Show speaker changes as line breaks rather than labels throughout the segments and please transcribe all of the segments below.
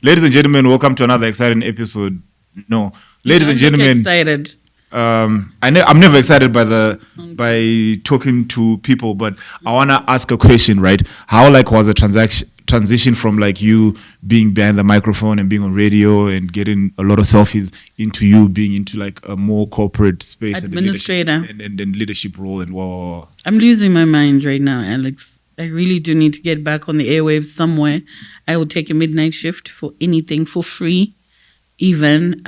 ladies and gentlemen, welcome to another exciting episode. No, ladies and gentlemen,
excited.
I'm never excited by talking to people, but I wanna ask a question, right? How was a transition from you being behind the microphone and being on radio and getting a lot of selfies into you being into a more corporate space,
administrator
and leadership role and wow.
I'm losing my mind right now, Alex. I really do need to get back on the airwaves somewhere. I will take a midnight shift for anything for free. Even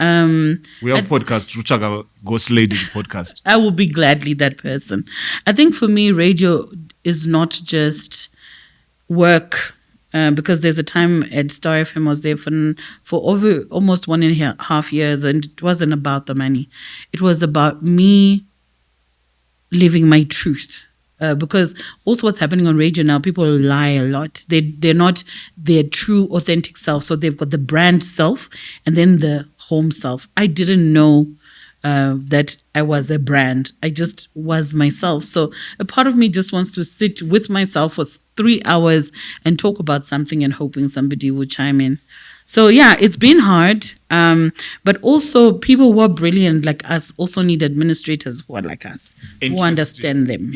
we have podcast Ruchaga Ghost Lady podcast.
I will be gladly that person. I think for me, radio is not just work. Because there's a time at Star FM I was there for over almost 1.5 years, and it wasn't about the money. It was about me living my truth. Because also what's happening on radio now, people lie a lot. They're not their true, authentic self. So they've got the brand self and then the home self. I didn't know that I was a brand. I just was myself. So a part of me just wants to sit with myself for 3 hours and talk about something and hoping somebody would chime in. So yeah, it's been hard. But also people who are brilliant like us also need administrators who are like us, who understand them.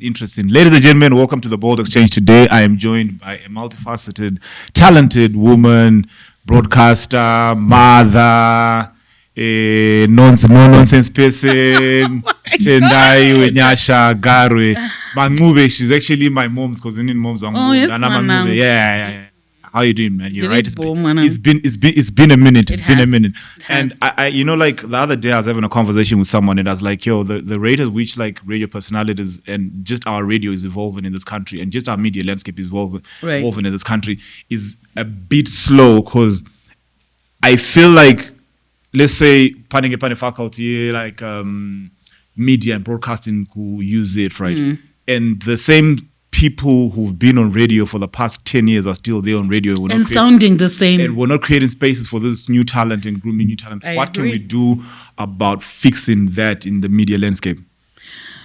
Interesting. Ladies and gentlemen, welcome to the Bold Exchange. Today I am joined by a multifaceted, talented woman, broadcaster, mother, no-nonsense person, Tendai, Nyasha, Garwe, Mangube. She's actually my mom's cousin in mom's.
Oh, yes,
yeah. How you doing, man? You're right. It's been a minute. It's been a minute. And I the other day I was having a conversation with someone and I was like, yo, the rate at which radio personalities and just our radio is evolving in this country and just our media landscape is evolving in this country is a bit slow, because I feel like, let's say, Panenge faculty, media and broadcasting who use it, right? Mm. And the same people who've been on radio for the past 10 years are still there on radio.
And sounding the same.
And we're not creating spaces for this new talent and grooming new talent. What can we do about fixing that in the media landscape?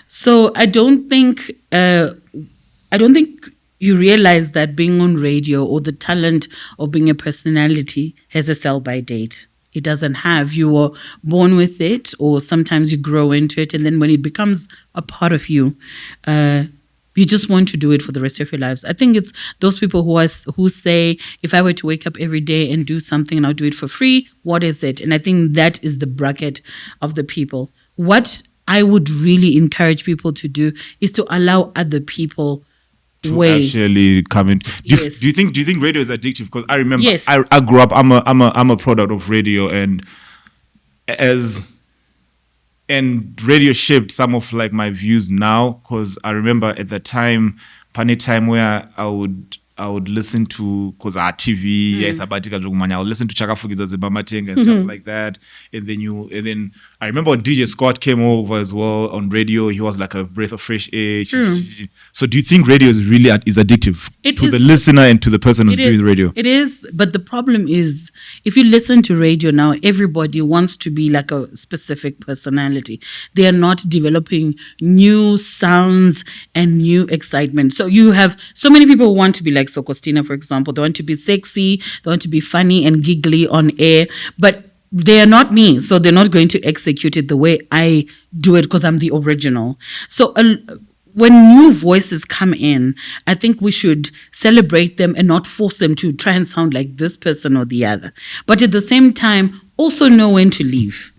So I don't think you realize that being on radio or the talent of being a personality has a sell-by date. It doesn't have. You were born with it, or sometimes you grow into it, and then when it becomes a part of you, you just want to do it for the rest of your lives. I think it's those people who say, if I were to wake up every day and do something and I'll do it for free, what is it? And I think that is the bracket of the people. What I would really encourage people to do is to allow other people
to actually come in. Do you think radio is addictive? Because I remember,
yes.
I grew up. I'm a product of radio, and radio shaped some of my views now. Because I remember at the time, where I would listen to, because our TV, yes, I would listen to Chaka Fugiza Zibamateng and stuff like that. And then I remember when DJ Scott came over as well on radio. He was like a breath of fresh air. So do you think radio is really addictive to the listener and to the person who's doing the radio?
It is, but the problem is, if you listen to radio now, everybody wants to be like a specific personality. They are not developing new sounds and new excitement. So you have so many people who want to be like Sokostina, for example. They want to be sexy, they want to be funny and giggly on air, but they are not me, so they're not going to execute it the way I do it because I'm the original. So when new voices come in, I think we should celebrate them and not force them to try and sound like this person or the other. But at the same time, also know when to leave.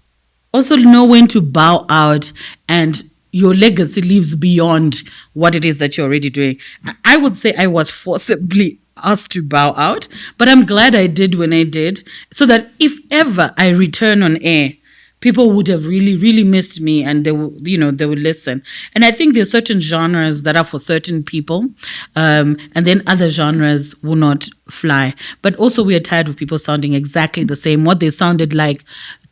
Also know when to bow out, and your legacy lives beyond what it is that you're already doing. I would say I was forcibly asked to bow out, but I'm glad I did when I did, so that if ever I return on air, people would have really, really missed me, and they will, they would listen. And I think there's certain genres that are for certain people, and then other genres will not fly. But also we are tired of people sounding exactly the same. What they sounded like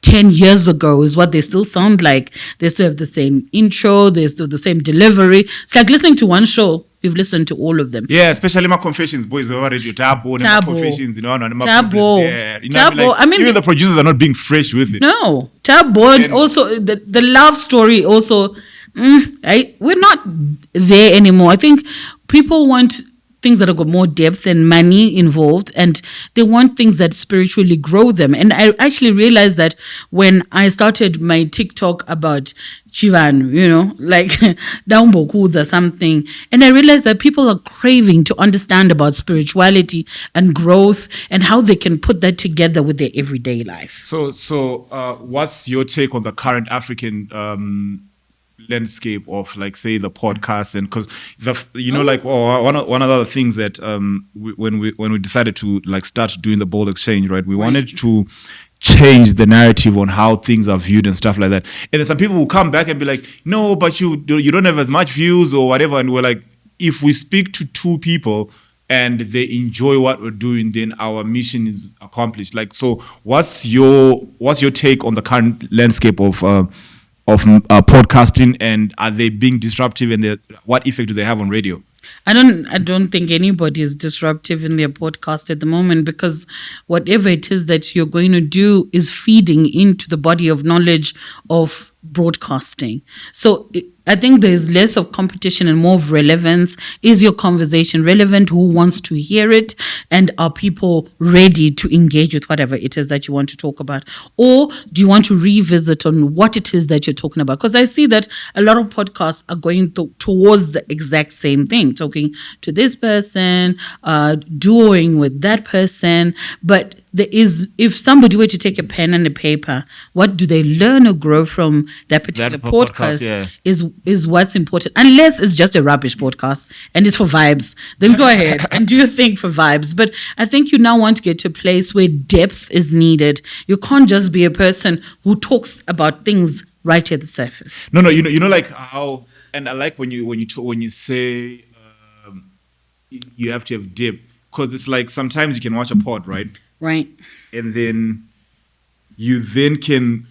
10 years ago is what they still sound like. They still have the same intro, they still have the same delivery. It's like listening to one show. We've listened to all of them.
Yeah, especially my confessions, boys. Tabo. Confessions,
Tabo.
Yeah,
Tabo. I mean,
even the producers are not being fresh with it.
No, Tabo. And also, the love story. Also, we're not there anymore. I think people want things that have got more depth and money involved, and they want things that spiritually grow them. And I actually realized that when I started my TikTok about Chivan, like Downbokuds or something, and I realized that people are craving to understand about spirituality and growth and how they can put that together with their everyday life.
So, what's your take on the current African landscape of, like, say, the podcast? And because one of the other things that when we decided to, like, start doing the Bold Exchange, right, we wanted to change the narrative on how things are viewed and stuff like that. And then some people will come back and be like, no, but you don't have as much views or whatever. And we're like, if we speak to two people and they enjoy what we're doing, then our mission is accomplished. Like, so what's your take on the current landscape of podcasting, and are they being disruptive, and what effect do they have on radio?
I don't think anybody is disruptive in their podcast at the moment, because whatever it is that you're going to do is feeding into the body of knowledge of broadcasting. So I think there's less of competition and more of relevance. Is your conversation relevant? Who wants to hear it? And are people ready to engage with whatever it is that you want to talk about? Or do you want to revisit on what it is that you're talking about? Because I see that a lot of podcasts are going towards the exact same thing, talking to this person, duoing with that person. But there is, if somebody were to take a pen and a paper, what do they learn or grow from that particular podcast is what's important. Unless it's just a rubbish podcast and it's for vibes, then go ahead and do your thing for vibes. But I think you now want to get to a place where depth is needed. You can't just be a person who talks about things right at the surface.
No, like how, and I like when you say you have to have depth, because it's like sometimes you can watch a pod, right?
Right.
And then you can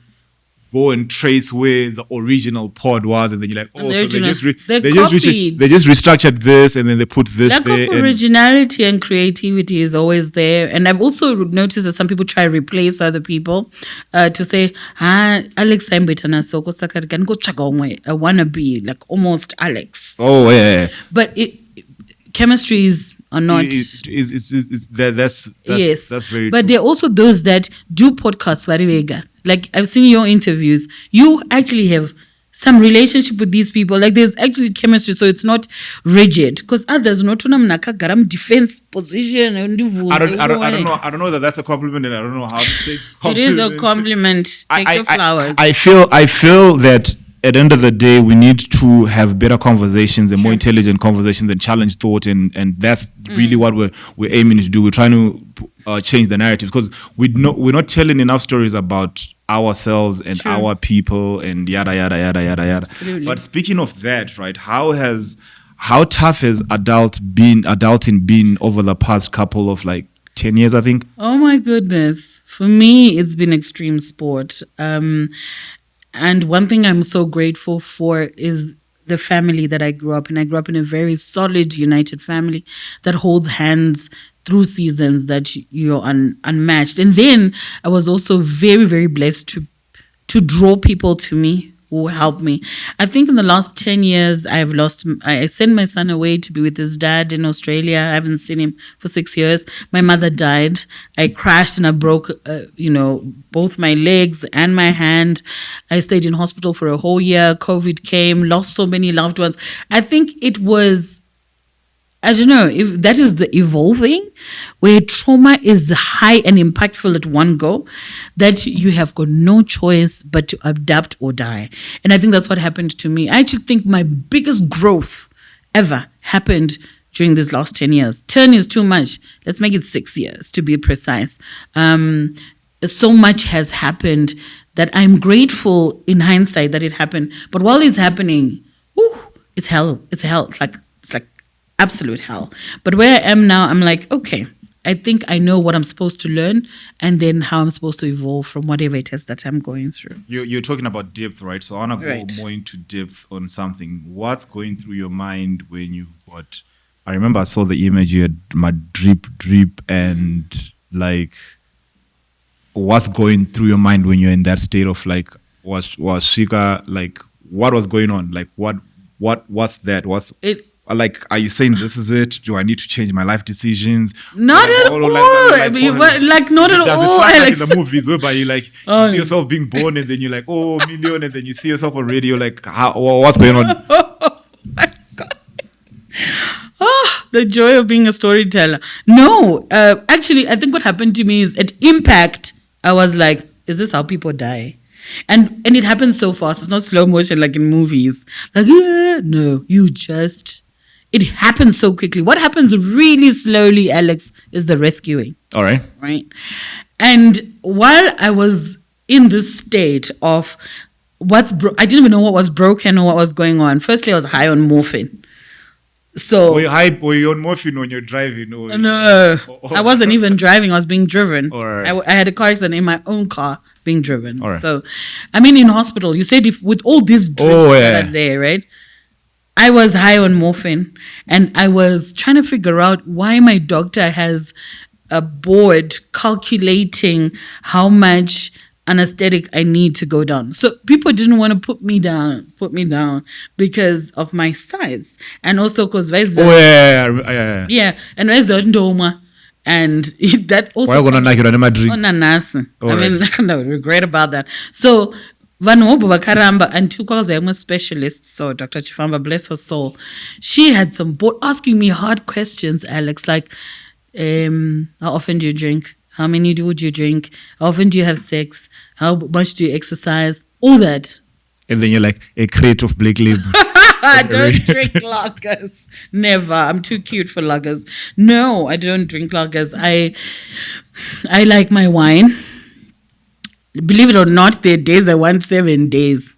go and trace where the original pod was, and then you're like, oh, so they just restructured this, and then they put this
lack
there.
Lack of originality and creativity is always there. And I've also noticed that some people try to replace other people to say, Alex Saimbetana Soko Sakari can go chagongwe. I wanna be like almost Alex.
Oh yeah.
But chemistries are not.
That's very.
But
true.
there are also those that do podcasts very vega. Like I've seen your interviews. You actually have some relationship with these people. Like there's actually chemistry, so it's not rigid. Because others not garam defense position.
I don't know that that's a compliment, and I don't know how to say
it is a compliment. Take your flowers.
I feel that at the end of the day, we need to have better conversations and more intelligent conversations and challenge thought, and that's really what we're aiming to do. We're trying to change the narrative, because we're not telling enough stories about ourselves and our people and yada yada yada yada yada.
Absolutely.
But speaking of that, right? How tough has adulting been over the past couple of 10 years, I think?
Oh my goodness. For me, it's been extreme sport. And one thing I'm so grateful for is the family that I grew up in. I grew up in a very solid, united family that holds hands through seasons that you're unmatched. And then I was also very, very blessed to draw people to me who helped me. I think in the last 10 years, I sent my son away to be with his dad in Australia. I haven't seen him for 6 years. My mother died. I crashed and I broke, both my legs and my hand. I stayed in hospital for a whole year. COVID came, lost so many loved ones. I think it was, I don't know if that is the evolving, where trauma is high and impactful at one go, that you have got no choice but to adapt or die. And I think that's what happened to me. I actually think my biggest growth ever happened during these last 10 years. 10 is too much. Let's make it 6 years to be precise. So much has happened that I'm grateful in hindsight that it happened. But while it's happening, it's hell. It's hell. It's like absolute hell. But where I am now, I'm like, okay, I think I know what I'm supposed to learn, and then how I'm supposed to evolve from whatever it is that I'm going through.
You're talking about depth, right? So I want to go more into depth on something. What's going through your mind when you've got... I remember I saw the image, you had my drip, and what's going through your mind when you're in that state of was Shika, what was going on? What's that? Like, are you saying this is it? Do I need to change my life decisions?
Not at all. Like, not at all.
Does it feel like in the movies whereby you like you see yourself being born and then you're like, oh, million, and then you see yourself on radio, like, what's going on?
Oh my God. Oh, the joy of being a storyteller. No, actually, I think what happened to me is at Impact, I was like, is this how people die? And it happens so fast. It's not slow motion like in movies. Like, yeah, no, it happens so quickly. What happens really slowly, Alex, is the rescuing.
All right.
Right. And while I was in this state of I didn't even know what was broken or what was going on. Firstly, I was high on morphine. So
were you on morphine when you're driving? Or
no, I wasn't even driving. I was being driven.
Right.
I had a car accident in my own car being driven.
Right.
So, I mean, in hospital, you said with all these drips that are there, right? I was high on morphine and I was trying to figure out why my doctor has a board calculating how much anesthetic I need to go down. So people didn't want to put me down because of my size. And also because yeah. And Ndoma. And that also
I
mean, I regret about that. So Vanobo Vakaramba and two because I'm a specialist, so Dr. Chifamba, bless her soul, she had some board asking me hard questions, Alex, like how often do you drink? How many would you drink? How often do you have sex? How much do you exercise? All that.
And then you're like, a crate of Blake Lib.
I don't drink lagers. Never. I'm too cute for lagers. No, I don't drink lagers. I like my wine. Believe it or not, there are days I want 7 days.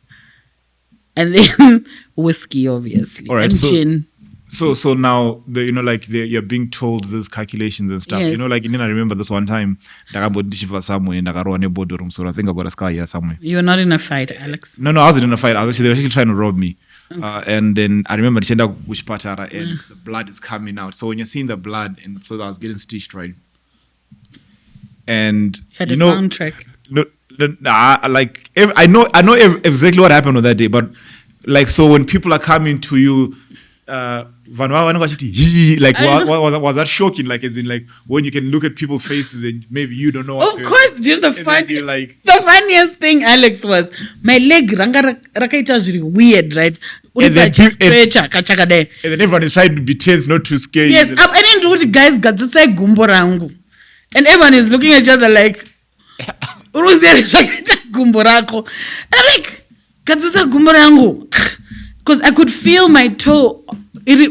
And then whiskey, obviously.
All right,
and gin.
So now you're being told these calculations and stuff.
Yes.
You know, like I remember this one time somewhere and I got a boardroom, so I think I got a scar here somewhere.
You were not in a fight, Alex.
No, I wasn't in a fight. They were actually trying to rob me. And then I remember the patara and the blood is coming out. So when you're seeing the blood, and so I was getting stitched, right? And
you had a soundtrack.
I know exactly what happened on that day, but like, so when people are coming to you, was that shocking? Like, as in, like, when you can look at people's faces and maybe you don't know what's
going on. Of course, dude, the funniest thing, Alex, was my leg rakaita was really weird, right?
And then everyone is trying to be tense, not to scare you.
Yes, I didn't do what guys got to say gumbo rangu. And everyone is looking at each other like, and I'm like, because I could feel my toe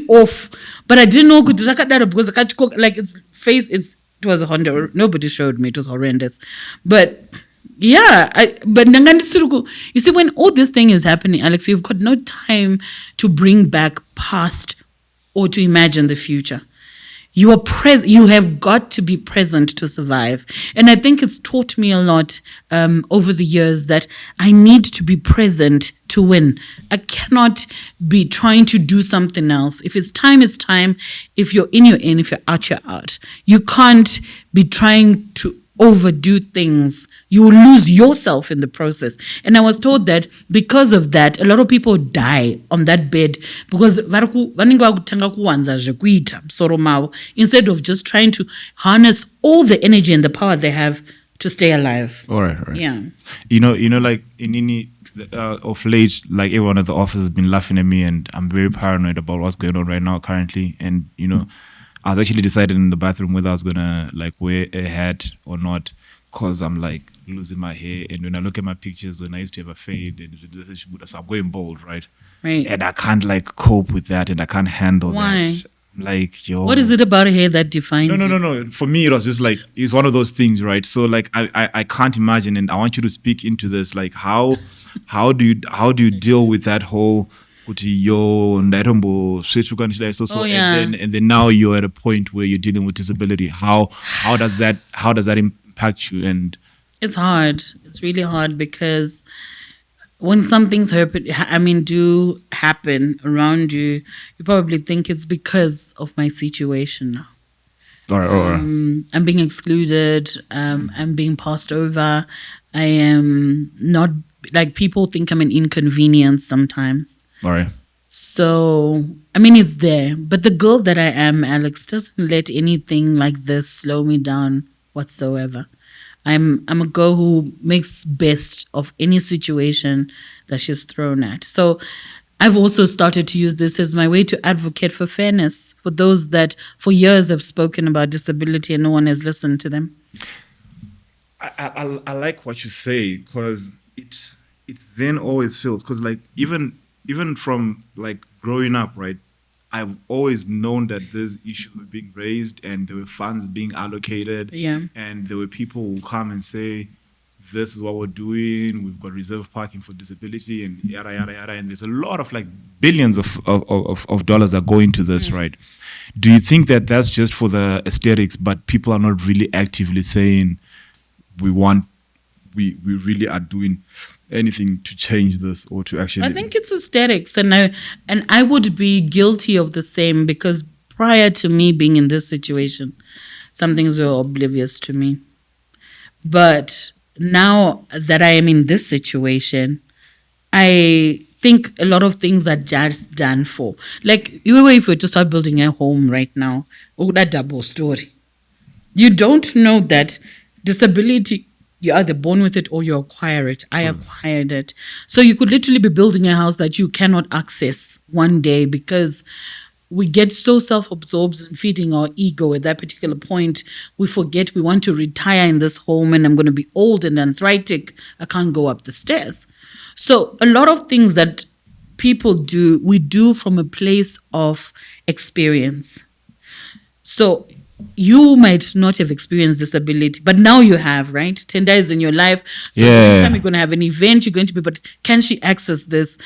off, but I didn't know because like its face, it was a Honda. Nobody showed me. It was horrendous. But yeah, you see, when all this thing is happening, Alex, you've got no time to bring back past or to imagine the future. You are you have got to be present to survive. And I think it's taught me a lot over the years that I need to be present to win. I cannot be trying to do something else. If it's time, it's time. If you're in, you're in. If you're out, you're out. You can't be trying to overdo things. You will lose yourself in the process. And I was told that because of that, a lot of people die on that bed because instead of just trying to harness all the energy and the power they have to stay alive.
All right.
Yeah.
You know, like in of late, like everyone at the office has been laughing at me, and I'm very paranoid about what's going on right now currently. And I was actually decided in the bathroom whether I was gonna like wear a hat or not, cause I'm like losing my hair. And when I look at my pictures when I used to have a fade, and so I'm going bald, right?
Right.
And I can't like cope with that, and I can't handle that. Like, yo,
what is it about hair that defines you?
No. For me, it was just like, it's one of those things, right? So like, I can't imagine, and I want you to speak into this. Like, how do you deal with that whole and then now you're at a point where you're dealing with disability. How does that impact you? And
it's hard. It's really hard because when some things do happen around you, you probably think it's because of my situation now. I'm being excluded. I'm being passed over. I am not, like, people think I'm an inconvenience sometimes.
All right.
So, I mean, it's there. But the girl that I am, Alex, doesn't let anything like this slow me down whatsoever. I'm a girl who makes best of any situation that she's thrown at. So I've also started to use this as my way to advocate for fairness for those that for years have spoken about disability and no one has listened to them.
I like what you say, because it then always feels, because like even from like growing up, right, I've always known that these issues were being raised and there were funds being allocated.
Yeah.
And there were people who come and say, this is what we're doing, we've got reserve parking for disability and yada, yada, yada. And there's a lot of like billions of dollars that go into this, right? Do you think that that's just for the aesthetics, but people are not really actively saying, we really are doing anything to change this or to actually...
I think it's aesthetics, and I would be guilty of the same, because prior to me being in this situation, some things were oblivious to me. But now that I am in this situation, I think a lot of things are just done for. Like, if you were to start building a home right now, that double story. You don't know that disability, you're either born with it or you acquire it. I acquired it. So you could literally be building a house that you cannot access one day, because we get so self-absorbed in feeding our ego at that particular point. We forget we want to retire in this home, and I'm going to be old and arthritic. I can't go up the stairs. So a lot of things that people do, we do from a place of experience. So you might not have experienced disability, but now you have, right? Tender is in your life. So next time you're going to have an event, you're going to be, but can she access this?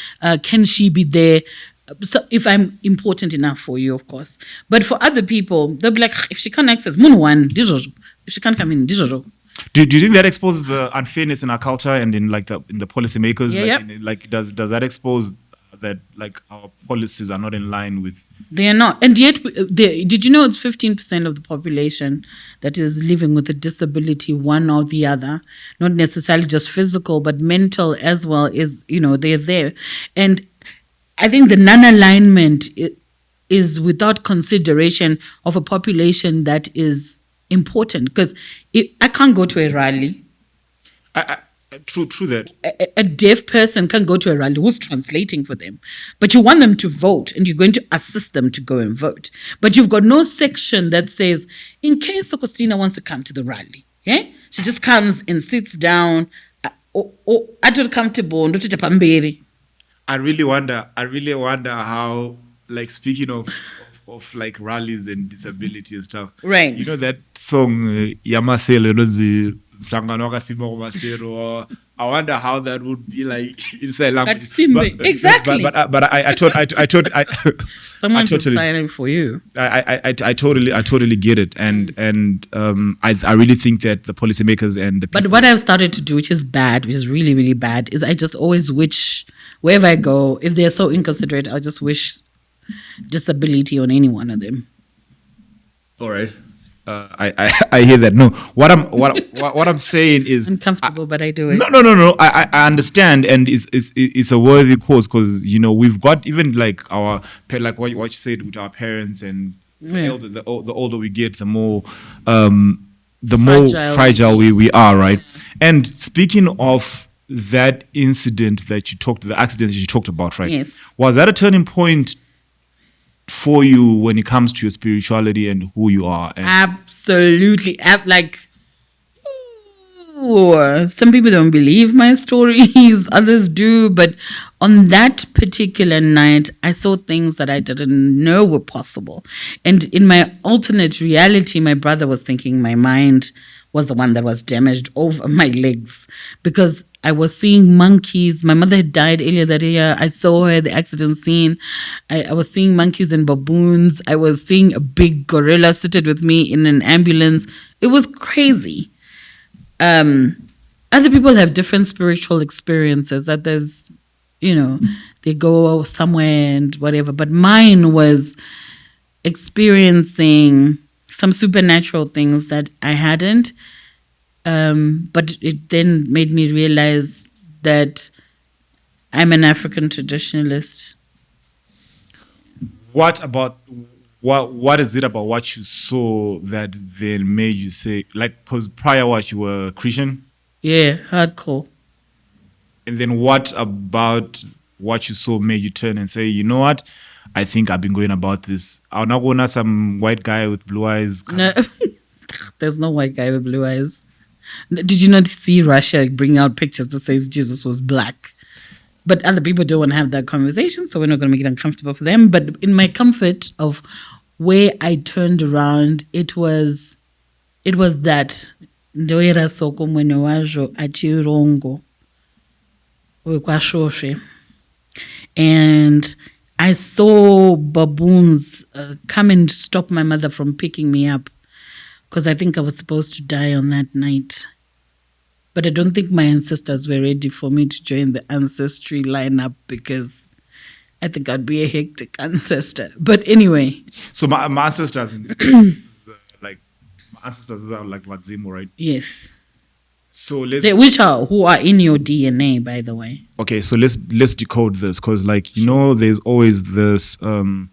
Can she be there? So if I'm important enough for you, of course. But for other people, they'll be like, if she can't access, if she can't come in,
do you think that exposes the unfairness in our culture and in like in the policymakers? Does that expose that like our policies are not in line with?
They are not. And yet, did you know it's 15% of the population that is living with a disability, one or the other, not necessarily just physical, but mental as well, is, they're there. And I think the non-alignment is without consideration of a population that is important. Because I can't go to a rally.
True that.
A deaf person can go to a rally. Who's translating for them? But you want them to vote, and you're going to assist them to go and vote. But you've got no section that says, in case Christina wants to come to the rally, she just comes and sits down. Comfortable.
I really wonder how, like, speaking of like rallies and disability and stuff.
Right.
You know that song, Yamaselo, I wonder how that would be like inside language.
Exactly.
But I
someone should sign it for you.
I totally get it, and I really think that the policymakers and the people.
But what I've started to do, which is bad, which is really, really bad, is I just always wish, wherever I go, if they're so inconsiderate, I'll just wish disability on any one of them.
All right. I hear that. No, what I'm saying is
uncomfortable, but I do it.
No. I understand, and it's a worthy cause, because we've got even like our like what you said with our parents, and the older we get, the more fragile we are, right? And speaking of that incident the accident that you talked about, right?
Yes.
Was that a turning point for you when it comes to your spirituality and who you are?
Absolutely. Some people don't believe my stories, others do. But on that particular night, I saw things that I didn't know were possible. And in my alternate reality, my brother was thinking my mind was the one that was damaged over my legs, because I was seeing monkeys. My mother had died earlier that year. I saw her at the accident scene. I was seeing monkeys and baboons. I was seeing a big gorilla seated with me in an ambulance. It was crazy. Other people have different spiritual experiences. That there's, they go somewhere and whatever. But mine was experiencing some supernatural things that I hadn't. But it then made me realize that I'm an African traditionalist.
what is it about what you saw that then made you say, like, because prior what you were Christian?
Yeah, hardcore.
And then what about what you saw made you turn and say, you know what? I think I've been going about this. I'm not gonna some white guy with blue eyes.
No, there's no white guy with blue eyes. Did you not see Russia bring out pictures that says Jesus was black? But other people don't want to have that conversation, so we're not going to make it uncomfortable for them. But in my comfort of where I turned around, it was that ndoera soko mwene wajo achirongo wekwashoshe, and I saw baboons come and stop my mother from picking me up because I think I was supposed to die on that night. But I don't think my ancestors were ready for me to join the ancestry lineup because I think I'd be a hectic ancestor. But anyway.
So my ancestors, like, my ancestors are like Wadzimu, right?
Yes.
So
who are in your DNA, by the way. Okay,
so let's decode this because, like, you know, there's always this, you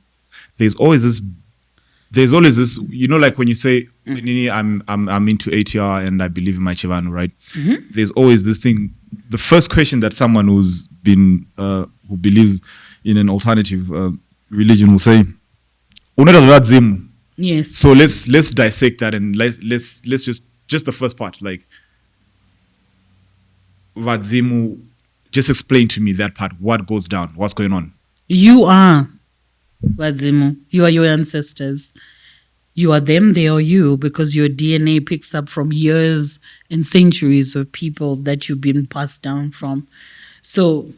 know, like when you say, I'm into ATR and I believe in my Chivanu, right?
Mm-hmm.
There's always this thing. The first question that someone who believes in an alternative religion will say,
yes.
So let's dissect that and let's just the first part, like Vadzimu, just explain to me that part. What goes down? What's going on?
You are Vadzimu. You are your ancestors. You are them, they are you, because your DNA picks up from years and centuries of people that you've been passed down from. So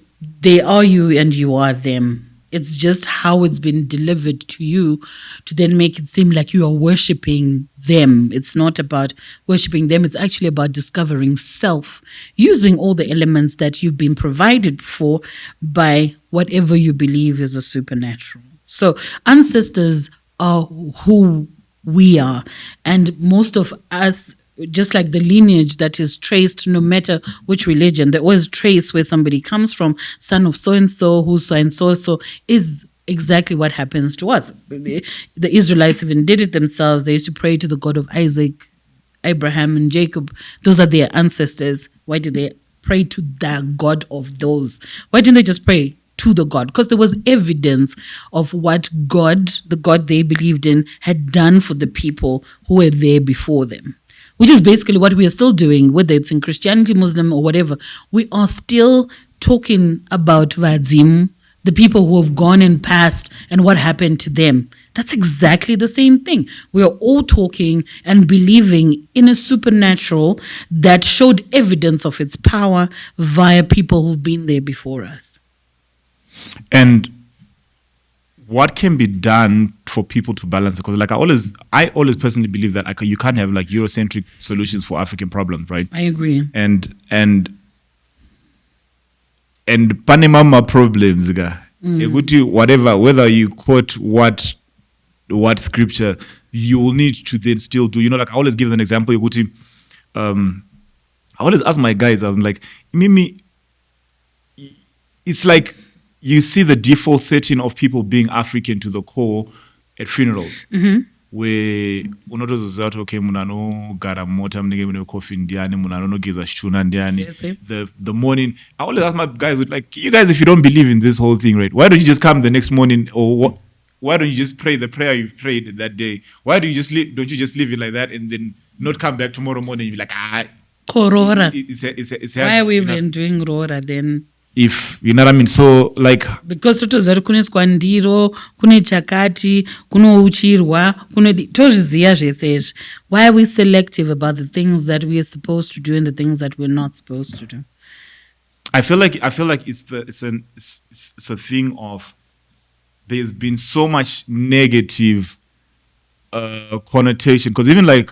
they are you and you are them. It's just how it's been delivered to you to then make it seem like you are worshipping them. It's not about worshipping them. It's actually about discovering self, using all the elements that you've been provided for by whatever you believe is a supernatural. So ancestors are who we are. And most of us, just like the lineage that is traced, no matter which religion, they always trace where somebody comes from. Son of so-and-so, who's so-and-so, is exactly what happens to us. The Israelites even did it themselves. They used to pray to the God of Isaac, Abraham, and Jacob. Those are their ancestors. Why did they pray to the God of those? Why didn't they just pray to the God? Because there was evidence of what God, the God they believed in, had done for the people who were there before them. Which is basically what we are still doing, whether it's in Christianity, Muslim, or whatever. We are still talking about Vadzim, the people who have gone and passed, and what happened to them. That's exactly the same thing. We are all talking and believing in a supernatural that showed evidence of its power via people who've been there before us.
And what can be done for people to balance it? Because, like, I always personally believe that you can't have like Eurocentric solutions for African problems, right?
I agree.
And Panama problems, whatever, whether you quote what scripture, you will need to then still do. You know, like I always give an example. I always ask my guys, I'm like, Mimi, it's like you see the default setting of people being African to the core at funerals.
Mm-hmm.
Where okay, munano garamota mnege coffee ndiani munano geza shuna ndiani. The morning, I always ask my guys, like, you guys, if you don't believe in this whole thing, right, why don't you just come the next morning, or why don't you just pray the prayer you've prayed that day? Why don't you just leave it like that and then not come back tomorrow morning and be like,
Korora. Why are we even doing Rora then?
If you know what I mean, so like
because totozari kune swandiro, kune chakati, kuno uchirwa, kune tozviziya zvese. Why are we selective about the things that we are supposed to do and the things that we're not supposed to do?
I feel like it's a thing of there's been so much negative connotation, because even like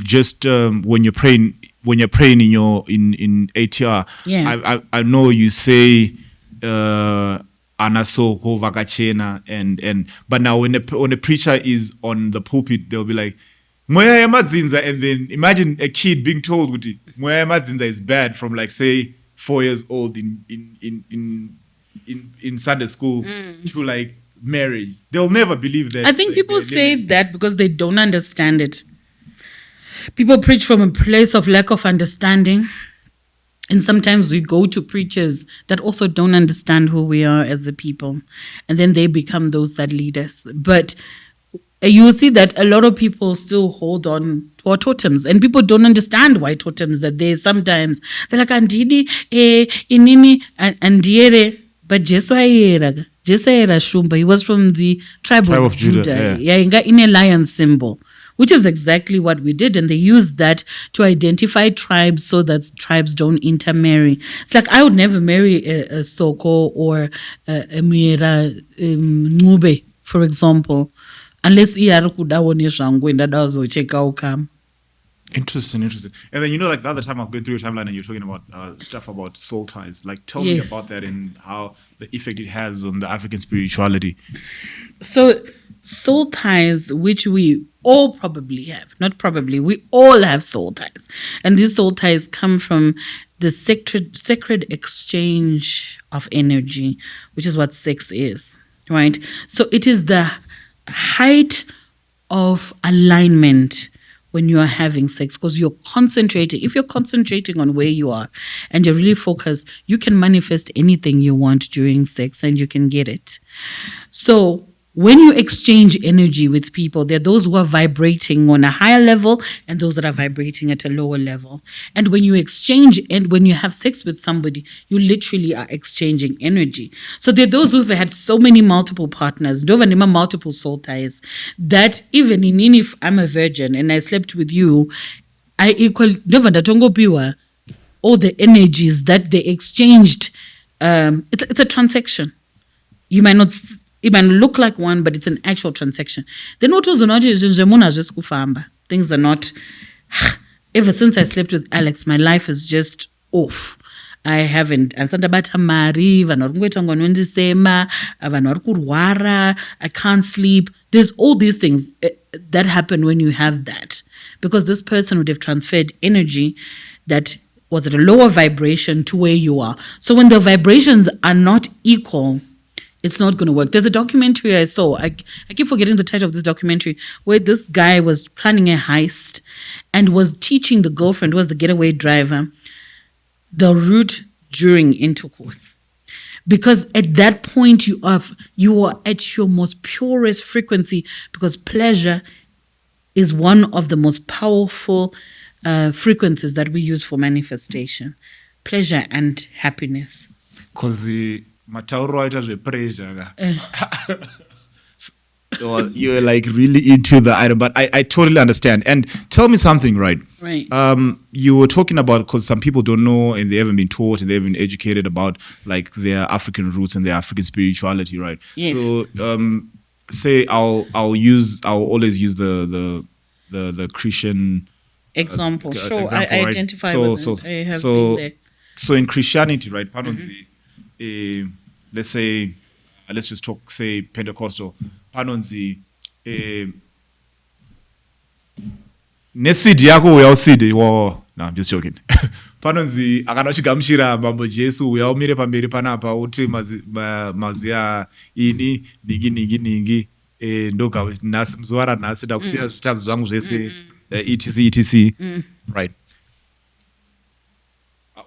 just when you're praying in ATR,
yeah.
I know you say anaso vakachena and but now when a preacher is on the pulpit, they'll be like moya ya madzinza, and then imagine a kid being told moya ya madzinza is bad from like say 4 years old in Sunday school to like marriage. They'll never believe that.
I think people say that because they don't understand it. People preach from a place of lack of understanding. And sometimes we go to preachers that also don't understand who we are as a people. And then they become those that lead us. But you will see that a lot of people still hold on to our totems. And people don't understand why totems are there sometimes. They're like, Andini, inini, andiere. But Jesu era Shumba. He was from the tribe of Judah. Yeah, in a lion symbol. Which is exactly what we did. And they used that to identify tribes so that tribes don't intermarry. It's like I would never marry a Soko or a Mira Ngube, for example, unless
Interesting. And then, like the other time I was going through your timeline and you're talking about stuff about soul ties. Like, tell me about that and how the effect it has on the African spirituality.
So, soul ties, which we all probably have, not probably, we all have soul ties. And these soul ties come from the sacred exchange of energy, which is what sex is, right? So it is the height of alignment when you are having sex, because you're concentrating. If you're concentrating on where you are and you're really focused, you can manifest anything you want during sex and you can get it. So when you exchange energy with people, there are those who are vibrating on a higher level and those that are vibrating at a lower level. And when you exchange and when you have sex with somebody, you literally are exchanging energy. So there are those who've had so many multiple partners, multiple soul ties, that even if I'm a virgin and I slept with you, I equal all the energies that they exchanged. It's a transaction. You might not. It might look like one, but it's an actual transaction. Then what was things are not. Ever since I slept with Alex, my life is just off. I haven't. I can't sleep. There's all these things that happen when you have that. Because this person would have transferred energy that was at a lower vibration to where you are. So when the vibrations are not equal, it's not going to work. There's a documentary I saw. I keep forgetting the title of this documentary, where this guy was planning a heist and was teaching the girlfriend, who was the getaway driver, the route during intercourse. Because at that point you are at your most purest frequency, because pleasure is one of the most powerful frequencies that we use for manifestation. Pleasure and happiness.
Because Matauro pressure. You're like really into the item, but I totally understand. And tell me something, right?
Right.
You were talking about, because some people don't know and they haven't been taught and they haven't been educated about like their African roots and their African spirituality, right?
Yes.
So say I'll always use the Christian
example. Sure,
example,
I
right?
identify with it. I have been there.
So in Christianity, right? Pardon let's say, let's just talk, say, Pentecostal. Panonzi, nesidi yako uyawusidi. No, I'm just joking. Panonzi akanochigamushira mambo Jesu uyaumire pamberi panapa uti mazia ini ningi ndoka nasi mzwara nasi ndakusiya zvitadzo zvangu zvese etc. Right.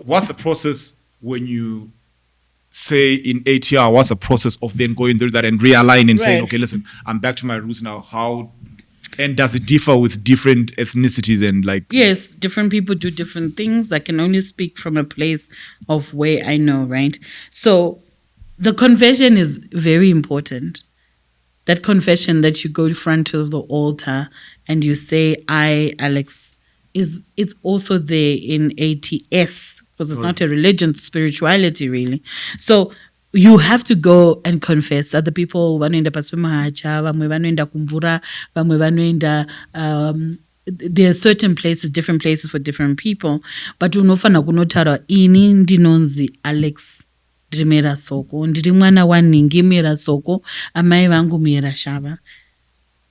What's the process when you say in ATR, what's the process of then going through that and realigning and saying, okay, listen, I'm back to my roots now. How, and does it differ with different ethnicities and like?
Yes, different people do different things. I can only speak from a place of where I know, right? So the confession is very important. That confession that you go in front of the altar and you say, I, Alex, it's also there in ATS, because it's not a religion, it's spirituality, really. So you have to go and confess. Other people vanoenda pasi pemahacha, vamwe vanoenda kumvura, vamwe vanoenda. There are certain places, different places for different people. But unofana kunotara ini ndinonzi Alex ndimera soko, ndiri mwana waningi mera soko, amai vangu mera shava.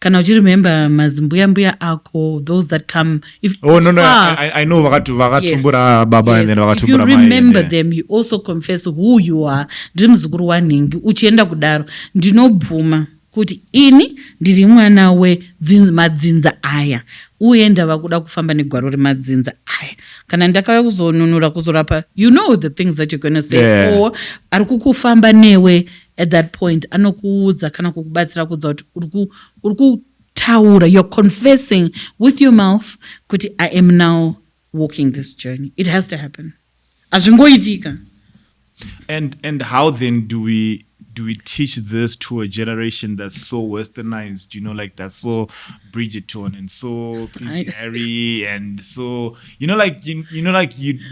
kana uchiremember mazimbuya ako, those that come if
no
far,
I know vakatumbura baba
yes.
And then
If you remember them, you also confess who you are. Ndiri muzukuru waningi uchienda kudaro ndinobvuma kuti ini ndiri mwana wemadzinza aya uye ndava kuda kufamba negwaro remadzinza aya. Kana ndakauya kuzonunura kuzorapa, you know the things that you're going to say.
Yeah.
Or ari kukufamba newe at that point anokuudza kana kukubatsira kudza kuti uri kutaura, you're confessing with your mouth kuti I am now walking this journey. It has to happen. Azvingoitika.
And how then do we teach this to a generation that's so westernized, you know, like that's so Bridgerton and so Prince Harry and so, you know, like you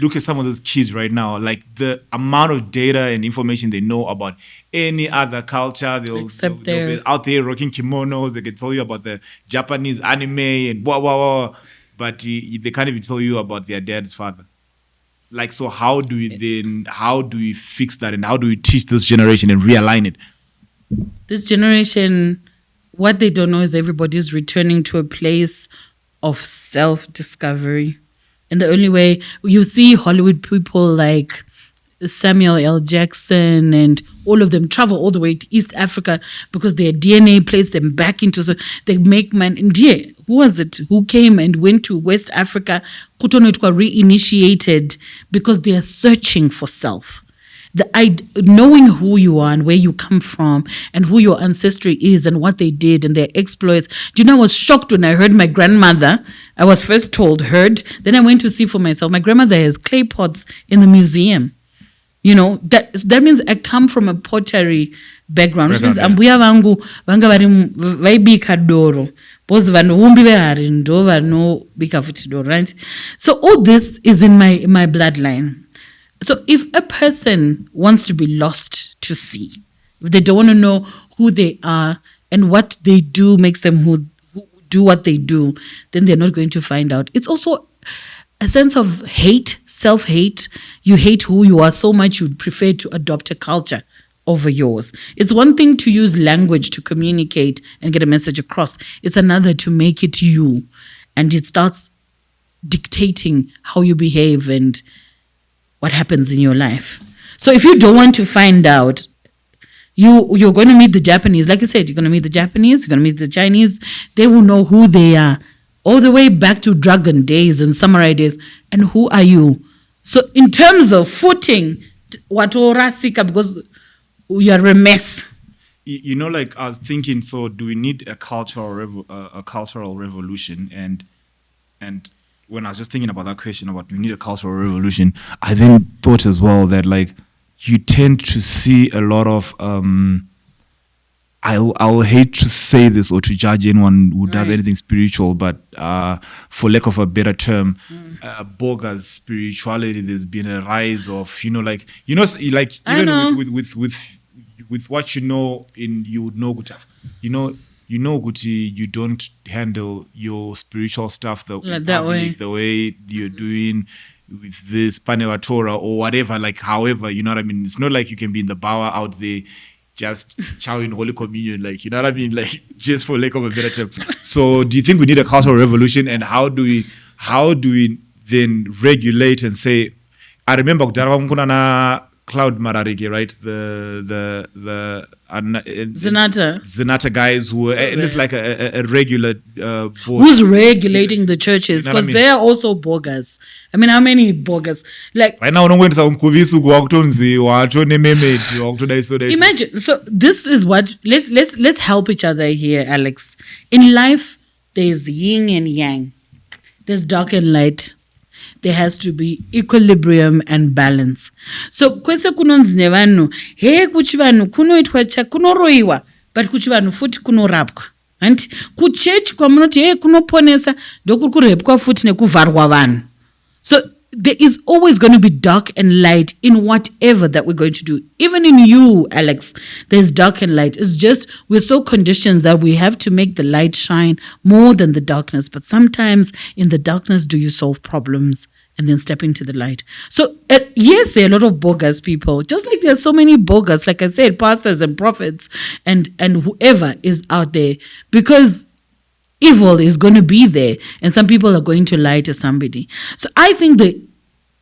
look at some of those kids right now, like the amount of data and information they know about any other culture, they'll be out there rocking kimonos, they can tell you about the Japanese anime and blah blah blah, but they can't even tell you about their dad's father. Like, so how do we fix that, and how do we teach this generation and realign it?
This generation, what they don't know is everybody's returning to a place of self-discovery. And the only way, you see Hollywood people like Samuel L. Jackson and all of them travel all the way to East Africa because their DNA plays them back into, so they make man. And yeah, who was it who came and went to West Africa? Kutonotwa reinitiated because they are searching for self. Knowing who you are and where you come from and who your ancestry is and what they did and their exploits. Do you know, I was shocked when I heard my grandmother. I was first heard. Then I went to see for myself. My grandmother has clay pots in the museum. You know, that means I come from a pottery background. Which means ambuya vangu vanga vaibika doro. Because vanhu vehari ndo vanobika futi doro, right? So all this is in my bloodline. So if a person wants to be lost to sea, if they don't want to know who they are and what they do makes them who do what they do, then they're not going to find out. It's also a sense of hate, self-hate. You hate who you are so much you'd prefer to adopt a culture over yours. It's one thing to use language to communicate and get a message across. It's another to make it you. And it starts dictating how you behave and what happens in your life. So if you don't want to find out, you're going to meet the Japanese. Like I said, you're going to meet the Japanese, you're going to meet the Chinese. They will know who they are. All the way back to dragon days and samurai days. And who are you? So in terms of footing, watorasika, because you are a mess.
You know, like I was thinking, so do we need a cultural revolution? And when I was just thinking about that question about do we need a cultural revolution, I then thought as well that like you tend to see a lot of I'll hate to say this or to judge anyone who does anything spiritual, but for lack of a better term, bogus spirituality. There's been a rise of, like even with what you know you would know, Guti, you don't handle your spiritual stuff the way you're doing with this Paneva Torah or whatever, like however, you know what I mean? It's not like you can be in the bower out there just chowing Holy Communion, like, you know what I mean? Like, just for lack of a better term. So do you think we need a cultural revolution, and how do we then regulate and say, I remember Cloud Mararige, right? The Zenata guys who were at least like a regular board.
Who's regulating the churches? Because they are also bogus. I mean, how many bogus? Like
right now, imagine.
So this is what let's help each other here, Alex. In life, there's yin and yang. There's dark and light. There has to be equilibrium and balance. So kwese kunonzine vanhu kuchi vanhu kunoitwa kunoroiwa, but kuchi vanhu futi kunorapwa. Anti kuchechi kwamunoti kunoponesa ndokuri kurepwa futi nekuvharwa vanhu. So there is always going to be dark and light in whatever that we're going to do. Even in you, Alex, there's dark and light. It's just we're so conditioned that we have to make the light shine more than the darkness. But sometimes in the darkness, do you solve problems and then step into the light? So yes, there are a lot of bogus people. Just like there's so many bogus, like I said, pastors and prophets and whoever is out there. Because evil is going to be there, and some people are going to lie to somebody. So I think the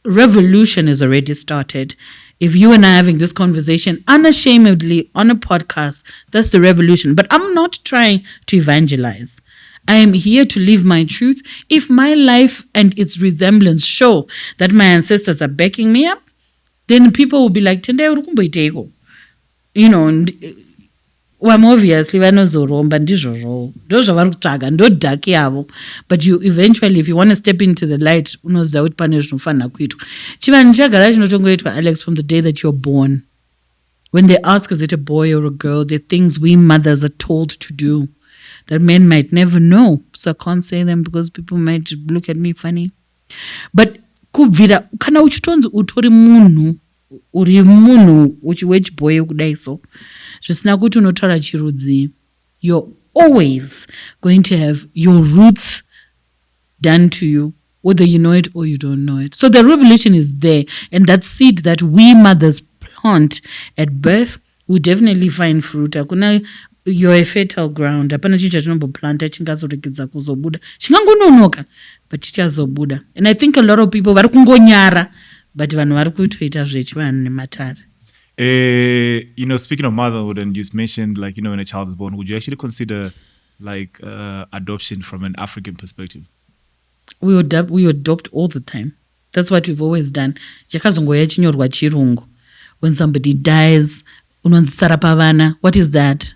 revolution is already started. If you and I are having this conversation unashamedly on a podcast, that's the revolution. But I'm not trying to evangelize. I am here to live my truth. If my life and its resemblance show that my ancestors are backing me up, then people will be like, Tende urukumboiteko. You know, I'm obviously vanozoromba ndizvozvo ndozvavari kutsvaga ndodhaki yavo. But you eventually, if you want to step into the light, unoziva kuti pane zvinofanira kuitwa. Chivanhu chagara chinotongoitwa, Alex, from the day that you're born. When they ask, is it a boy or a girl, there are things we mothers are told to do that men might never know. So I can't say them because people might look at me funny. But kubvira kana uchitonzi utori munhu uri munhu wechibhoyi kudai so zvisina kuti unotaura chirudzi, you're always going to have your roots done to you, whether you know it or you don't know it. So the revolution is there, and that seed that we mothers plant at birth will definitely find fruit. Akuna, you're a fertile ground. Apana chinhu chatinomboplant chingazoregedza kuzobuda. Chingangononoka, but chichazobuda. And I think a lot of people vari kungonyara, but vanhu vari kutoita zvechivanhu nematare.
You know, speaking of motherhood, and you mentioned, like, you know, when a child is born, would you actually consider like adoption from an African perspective?
We adopt all the time. That's what we've always done. Chakazongoya chinyorwa chirungu. When somebody dies, unonzi sarapavana. What is that?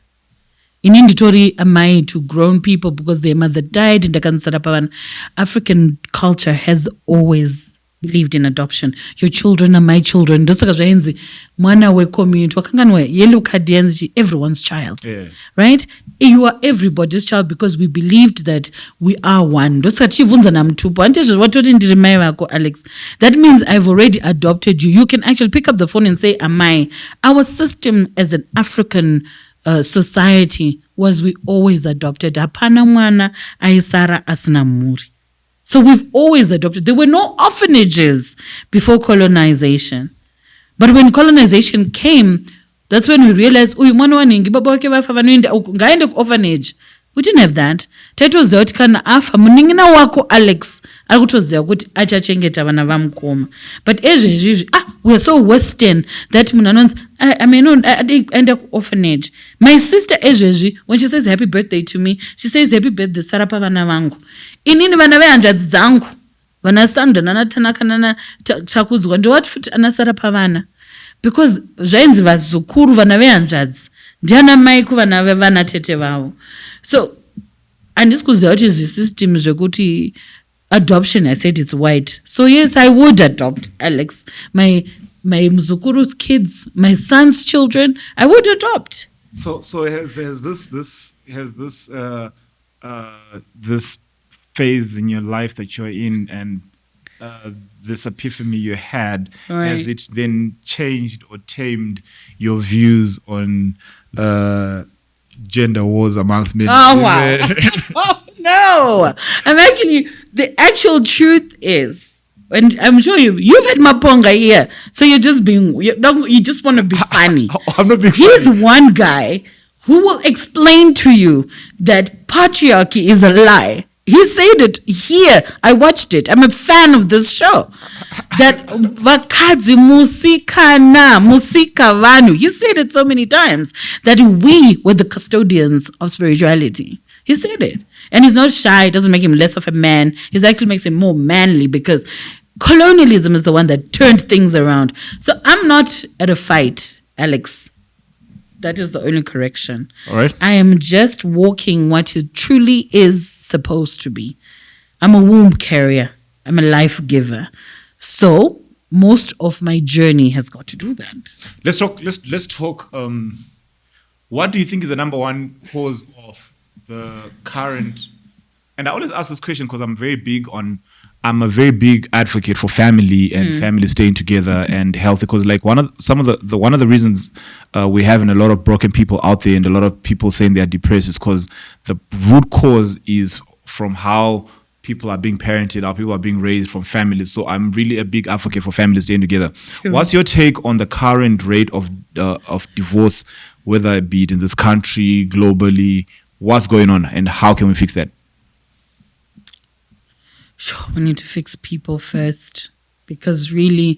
Ini nditori amai to grown people because their mother died. Ndakanzi African culture has always believed in adoption. Your children are my children. Ndosaka zvainzi mwana we-community wakanganwa yellow card yanzi everyone's child. Yeah. Right? You are everybody's child because we believed that we are one. Ndosaka tichibvunza namtupo andizvo watoti ndiri mai vako, Alex. That means I've already adopted you. You can actually pick up the phone and say, am I? Our system as an African society was we always adopted. Hapana mwana aisara asina muri. So we've always adopted. There were no orphanages before colonization. But when colonization came, that's when we realized, orphanage. We didn't have that. Taitoziva kuti kana afa munin'ina wako Alex akutoziva kuti achachengeta vana vamukoma. But ezvezvizvi, we are so Western that munhu anonzi aenda orphanage. My sister ezvezvi, when she says happy birthday to me, she says happy birthday sarapa vana vangu. Inini vana vehanzvadzi dzangu, vana Sandra nana Tanaka nana Chakudzwa ndovati futi anasarapa vana. Because zvainzi vazukuru vana vehanzvadzi ndiana mai kuvana vevana tete vavo. So handisi kuziva kuti zvisystem zvekuti adoption, I said it's white. So yes, I would adopt, Alex. My muzukuru's kids, my son's children, I would adopt.
So has this phase in your life that you're in and this epiphany you had, right, has it then changed or tamed your views on gender wars amongst men?
Oh, wow. Oh, no. The actual truth is, and I'm sure you've had Maponga here, so you just want to be funny.
I'm not being
He's
funny.
One guy who will explain to you that patriarchy is a lie. He said it here. I watched it. I'm a fan of this show. That vakadzi musikana, musika vanu. He said it so many times that we were the custodians of spirituality. He said it. And he's not shy. It doesn't make him less of a man. It actually makes him more manly because colonialism is the one that turned things around. So I'm not at a fight, Alex. That is the only correction.
All right.
I am just walking what it truly is supposed to be. I'm a womb carrier. I'm a life giver. So most of my journey has got to do that.
Let's talk. What do you think is the number one cause of the current? And I always ask this question because I'm a very big advocate for family and family staying together and healthy. Because like one of the reasons we have a lot of broken people out there and a lot of people saying they are depressed is because the root cause is from how people are being parented, how people are being raised from families. So I'm really a big advocate for families staying together. Sure. What's your take on the current rate of divorce, whether it be in this country, globally? What's going on and how can we fix that?
sure, we need to fix people first, because really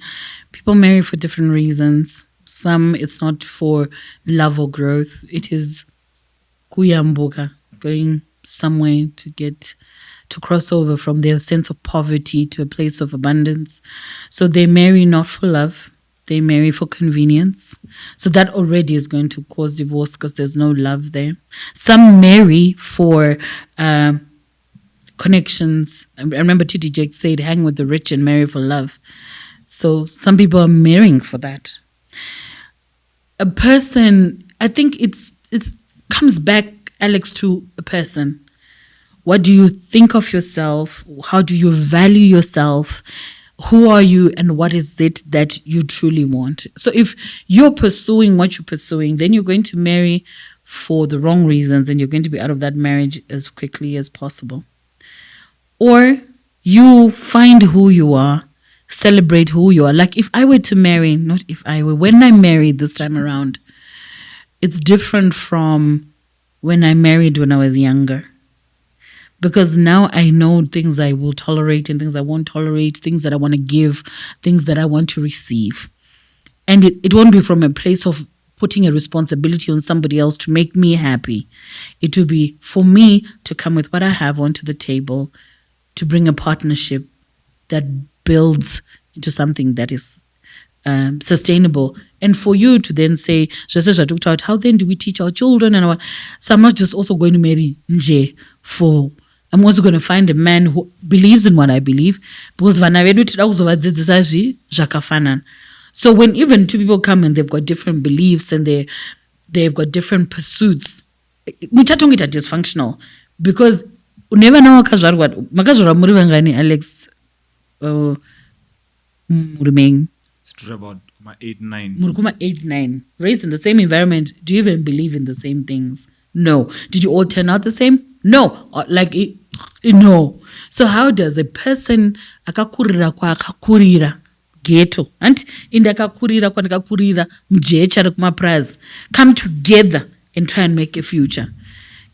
people marry for different reasons. Some, it's not for love or growth. It is kuyambuka, going somewhere to cross over from their sense of poverty to a place of abundance. So they marry not for love, they marry for convenience. So that already is going to cause divorce because there's no love there. Some marry for connections. I remember T.D. Jakes said, hang with the rich and marry for love. So some people are marrying for that. A person, I think it's comes back, Alex, to a person. What do you think of yourself? How do you value yourself? Who are you, and what is it that you truly want? So if you're pursuing what you're pursuing, then you're going to marry for the wrong reasons, and you're going to be out of that marriage as quickly as possible. Or you find who you are, celebrate who you are. Like if I were to marry, not if I were, when I married this time around, it's different from when I married when I was younger. Because now I know things I will tolerate and things I won't tolerate, things that I want to give, things that I want to receive. And it won't be from a place of putting a responsibility on somebody else to make me happy. It will be for me to come with what I have onto the table, to bring a partnership that builds into something that is sustainable. And for you to then say, how then do we teach our children? So I'm not just also going to marry nje for... I'm also going to find a man who believes in what I believe, because so when even two people come and they've got different beliefs and they've got different pursuits, muchatongi are dysfunctional, because never know makazvarwa muri vangani, Alex? Muri
about 8-9.
Muri 8-9, raised in the same environment. Do you even believe in the same things? No. Did you all turn out the same? No. No. So how does a person akakurira ghetto and indakakurira kwandakakurira mjecha rekumapraz come together and try and make a future?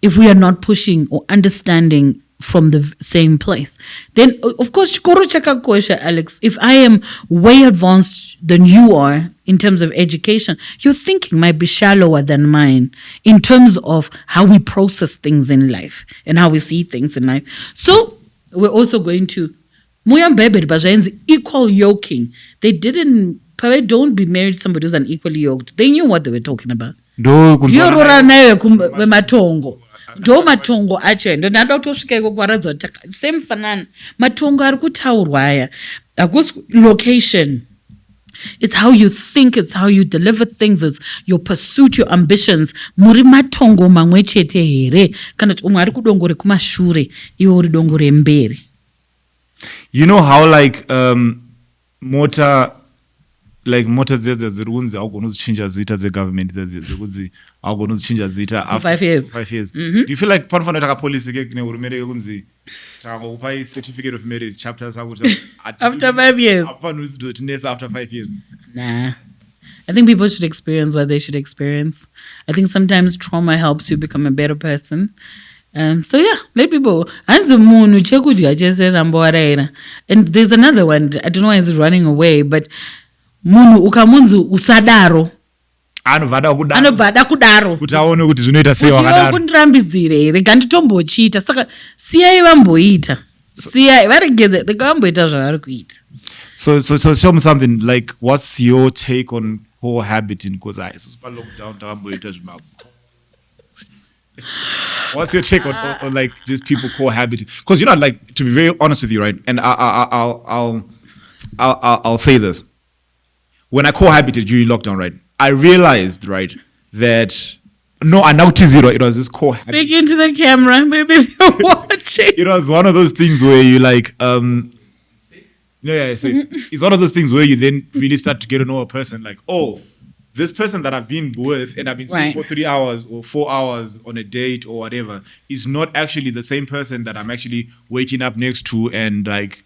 If we are not pushing or understanding from the same place, then of course chikoro chakakosha, Alex. If I am way advanced than you are in terms of education, your thinking might be shallower than mine in terms of how we process things in life and how we see things in life. So we're also going to equal yoking. They don't be married to somebody who's unequally yoked. They knew what they were talking about. Ndo matongo acho ndo ndada kutosvika iko kwaradza kuti same fanana matongo ari kutaurwa aya hakusi location. It's how you think, it's how you deliver things, it's your pursuit, your ambitions. Muri matongo mamwe chete here kana kuti umwe ari kudongo rekumashure iwe uri dongo remberi.
You know how mota dziri kunzi haugoni kuzichinja zita zegovernment dzekuti haugoni kuzichinja zita
after 5 years.
5 years. Do you feel like panofanira taka policy ke nehurumende yekunzi takangokupai certificate of marriage chapter sakuti
after 5 years
afaniri kuzotinesa after 5 years?
Nah. I think people should experience what they should experience. I think sometimes trauma helps you become a better person. So yeah, let people. And there's another one. I don't know why it's running away, but munhu ukamunzi usadaro
anobvada kudaro kuti aone kuti zvinoita sei wakadaro
kundirambidzire here ganditombochiita saka siyai vamboita siyai varegedze rega vamboita zvavari kuita.
So tell me something, like what's your take on cohabiting? Because isusu lockdown takamboita zvimabo. What's your take on like just people cohabiting? Because you know, like, to be very honest with you, right? And I'll say this. When I cohabited during lockdown, right, I realized, right, that I now zero. It was this cohabiting.
Speak into the camera, maybe they're watching.
It was one of those things where you like, so it's one of those things where you then really start to get to know a person. Like, oh, this person that I've been with and I've been seeing for 3 hours or 4 hours on a date or whatever is not actually the same person that I'm actually waking up next to and like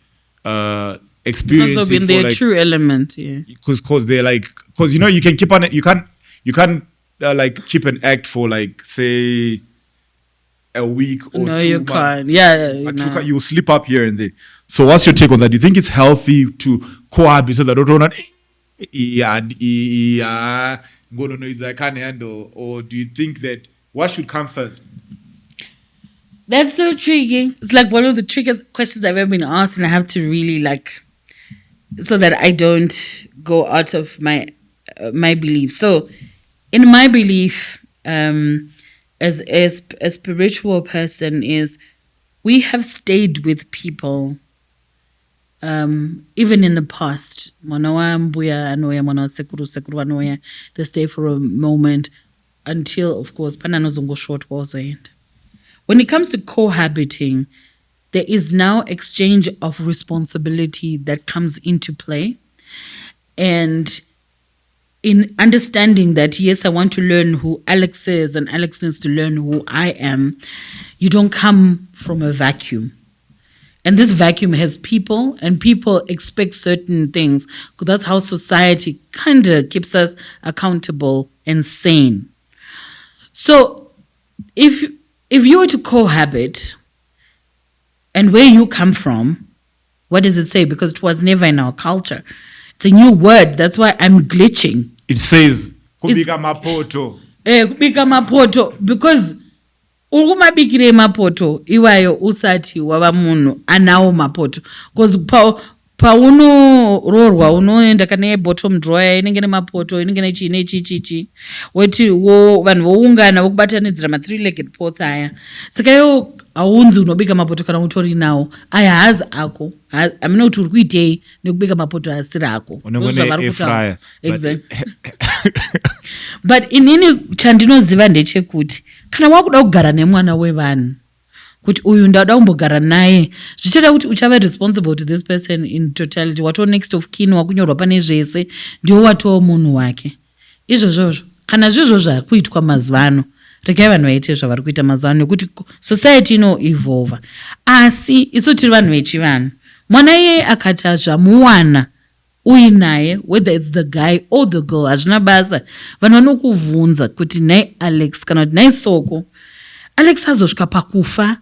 experiencing.
Also been their like, true element, yeah.
Because they're like, because you know you can keep on it. You can't like keep an act for like say a week or 2 months.
You can't. Yeah,
you'll slip up here and there. So what's your take on that? Do you think it's healthy to cohabit so that I can't handle? Or do you think that what should come first?
That's so tricky. It's like one of the trickiest questions I've ever been asked, and I have to really so that I don't go out of my belief. So, in my belief, as a spiritual person, is we have stayed with people, even in the past. They stay for a moment until, of course, short also end. When it comes to cohabiting, there is now exchange of responsibility that comes into play. And in understanding that, yes, I want to learn who Alex is and Alex needs to learn who I am, you don't come from a vacuum. And this vacuum has people, and people expect certain things, because that's how society kind of keeps us accountable and sane. So if you were to cohabit, and where you come from, what does it say? Because it was never in our culture. It's a new word. That's why I'm glitching.
It says, kubika mapoto.
Kubika mapoto. Because ukumabikire mapoto, iwayo usati wava munhu anawo mapoto. Because paunororwa unoenda kana bottom drawer inenge nemapoto inenge nechichi woti vanhu voungana vokubatanidzira ma3-legged pots aya. Saka iwo haunzi unobika mapoto kana utori nawo. Aya hazi ako. Hamina kuti uri kuitei nekubika mapoto asiri ako. Exactly. But inini chandinoziva ndechekuti kana wakuda kugara nemwana wevanhu, kuti uyu ndauda kumbogara naye, zvichada kuti uchava responsible to this person in totality. Watoo next of kin wakunyorwa pane zvese, ndiwo watoo munhu wake. Izvozvozvo kana zvizvo zvakuitwa mazuva ano, regai vanhu vaite zvavari kuita mazuva ano, nekuti society ino-evolva. Asi isu tiri vanhu vechivanhu, mwana iye akati zvamuwana uinaye, whether it's the guy or the girl, hazvina basa. Vanhu vanokuvhunza kuti nai Alex kana kuti nai Soko, Alex azosvika pakufa,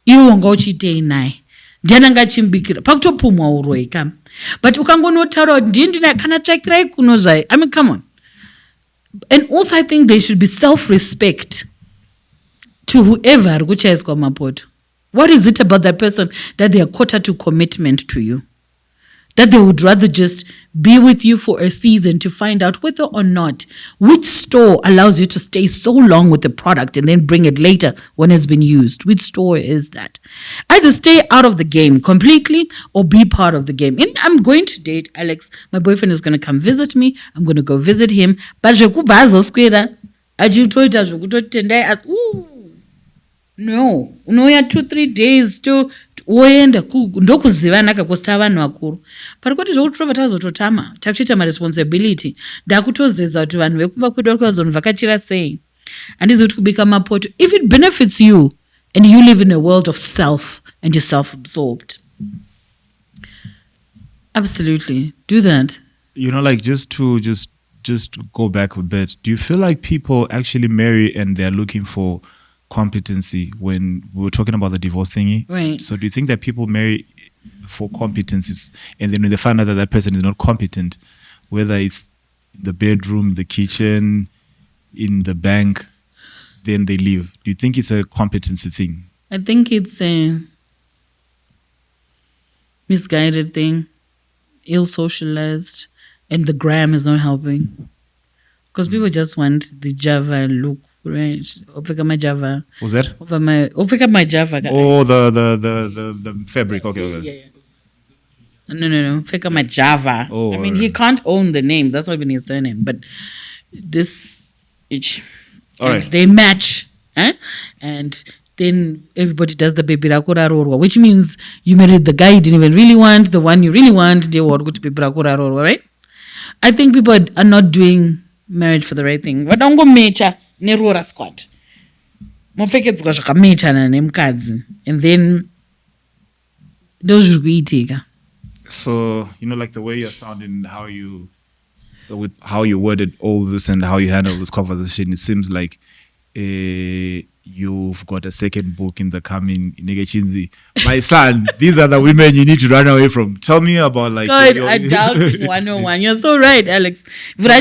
iwe wanga uchiitei naye, ndiani anga achimbikira, pakutopumwa uroi kam. But ukangonotaura kuti ndini ndina kana tsvakirai kuno zvai. I mean, come on. And also I think there should be self-respect to whoever ari kuchaiswa mapoto. What is it about that person that they are quarter to commitment to you? That they would rather just be with you for a season to find out whether or not which store allows you to stay so long with the product and then bring it later when it's been used. Which store is that? Either stay out of the game completely or be part of the game. And I'm going to date Alex. My boyfriend is going to come visit me. I'm going to go visit him. But no, unoya 2-3 days to woenda ndokuzivana kakosta vanhu vakuru. Pari kuti zvokutrova tazototama takuchiita maresponsibility ndakutozedza kuti vanhu vekumba kwedu vari kuzonivhakachira sei. Handizi kuti kubika mapoto, if it benefits you and you live in a world of self and you're self-absorbed, absolutely do that.
You know, like just to go back a bit, do you feel like people actually marry and they're looking for competency when we were talking about the divorce thingy?
Right.
So do you think that people marry for competencies and then when they find out that that person is not competent, whether it's in the bedroom, the kitchen, in the bank, then they leave? Do you think it's a competency thing?
I think it's a misguided thing, ill-socialized, and the gram is not helping. Because people just want the Java look, right? Ofika my Java.
What's that?
Ofika my Java.
Oh, the fabric. Okay.
Yeah. No. Ofika my Java.
Oh,
I mean, he can't own the name. That's not even his surname. But this, they match. And then everybody does the baby rakura rorwa, which means you married the guy you didn't even really want, the one you really want, they want to be rakura rorwa, right? I think people are not doing marriage for the right thing. Vadongomecha nerora squad. Mopfekedzwa zvakamechana nemukadzi. And then those kuitika.
So, like the way you're sounding, with how you worded all this and how you handle this conversation, it seems like you you've got a second book in the coming Negechinzi. My son, these are the women you need to run away from. Tell me about like
adulting 101. You're so right, Alex. I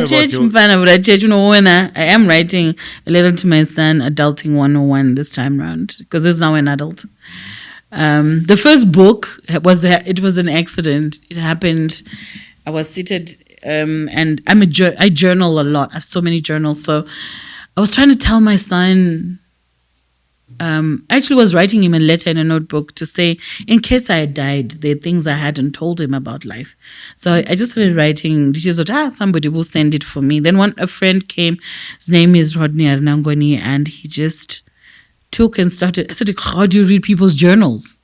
am writing a letter to my son, Adulting 101 this time round, because he's now an adult. The first book was an accident. It happened. I was seated, and I journal a lot. I have so many journals. So I was trying to tell my son. I actually was writing him a letter in a notebook to say, in case I had died, there are things I hadn't told him about life. So I just started writing. She said, somebody will send it for me. Then a friend came. His name is Rodney Arnangoni, and he just took and started. I said, how do you read people's journals?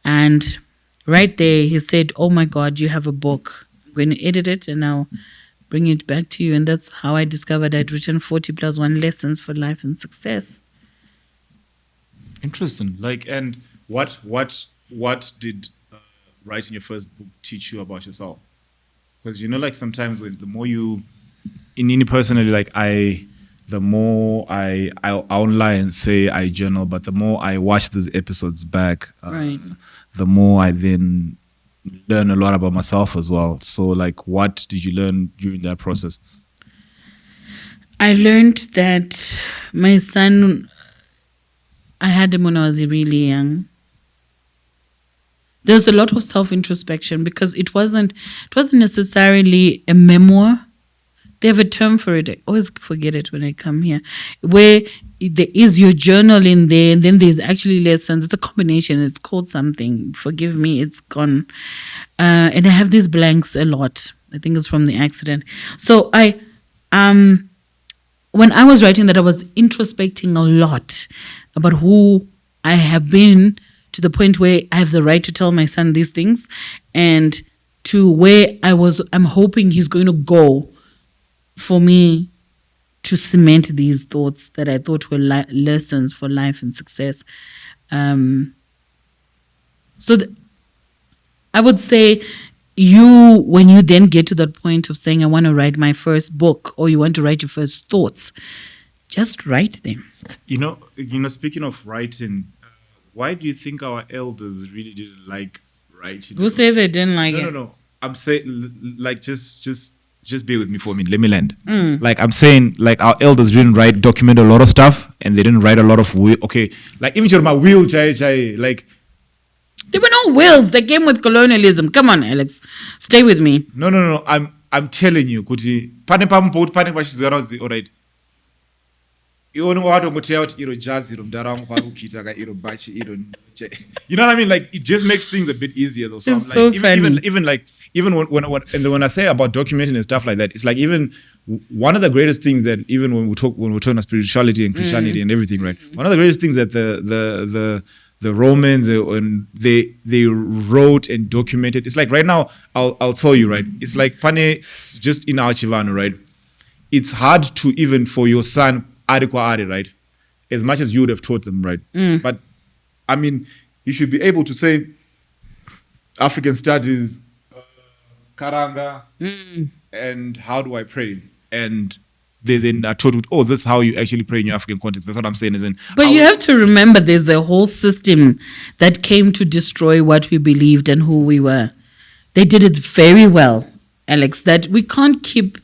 And right there, he said, oh my God, you have a book. I'm going to edit it and I'll bring it back to you. And that's how I discovered I'd written 40+1 lessons for life and success.
Interesting. Like, and what did writing your first book teach you about yourself? Because like sometimes the more you, in me personally, like the more I won't lie and say I journal, but the more I watch these episodes back,
right,
the more I then learn a lot about myself as well. So, like, what did you learn during that process?
I learned that my son, I had him when I was really young. There's a lot of self-introspection because it wasn't necessarily a memoir. They have a term for it. I always forget it when I come here, where there is your journal in there, and then there's actually lessons. It's a combination. It's called something. Forgive me, it's gone. And I have these blanks a lot. I think it's from the accident. So when I was writing that, I was introspecting a lot about who I have been, to the point where I have the right to tell my son these things, and to where I'm hoping he's going to go for me to cement these thoughts that I thought were lessons for life and success. So I would say when you then get to that point of saying, I want to write my first book, or you want to write your first thoughts, just write them.
Speaking of writing, why do you think our elders really didn't like writing?
Who said they didn't like it?
No. I'm saying, like, just bear with me for a minute. Let me land. Like, I'm saying, like, our elders didn't document a lot of stuff, and they didn't write a lot of like, even my will, like,
there were no wills. They came with colonialism. Come on, Alex, stay with me.
No. I'm telling you, kuti pane pamboat pane pachizwara all right. You know what I'm jazz, you know what I mean? Like, it just makes things a bit easier though. So
it's
I'm
so
like,
funny.
even when I say about documenting and stuff like that, it's like, even one of the greatest things that, even when we're talking about spirituality and Christianity and everything, right? One of the greatest things that the Romans, and they wrote and documented. It's like, right now, I'll tell you, right? It's like pane just in our Chivano, right? It's hard to, even for your son, right? As much as you would have taught them, right? But I mean, you should be able to say African studies, Karanga, and how do I pray? And they then are taught, this is how you actually pray in your African context. That's what I'm saying.
But you have to remember, there's a whole system that came to destroy what we believed and who we were. They did it very well, Alex, that we can't keep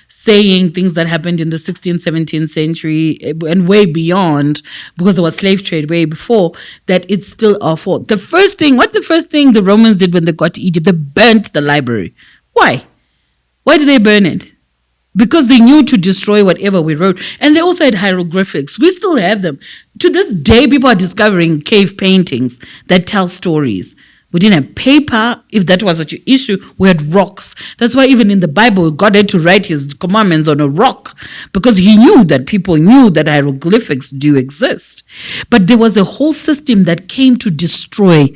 saying things that happened in the 16th, 17th century and way beyond, because there was slave trade way before, that it's still our fault. The first thing the Romans did when they got to Egypt, they burnt the library. Why? Why did they burn it? Because they knew to destroy whatever we wrote. And they also had hieroglyphics. We still have them. To this day, people are discovering cave paintings that tell stories. We didn't have paper, if that was what your issue. We had rocks. That's why even in the Bible, God had to write his commandments on a rock, because he knew that people knew that hieroglyphics do exist. But there was a whole system that came to destroy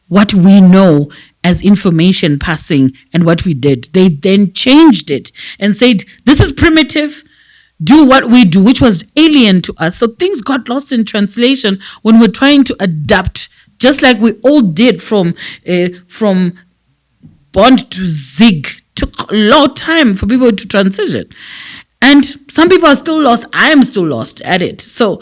what we know as information passing and what we did. They then changed it and said, this is primitive. Do what we do, which was alien to us. So things got lost in translation when we're trying to adapt, just like we all did from Bond to Zig. Took a long time for people to transition. And some people are still lost. I am still lost at it. So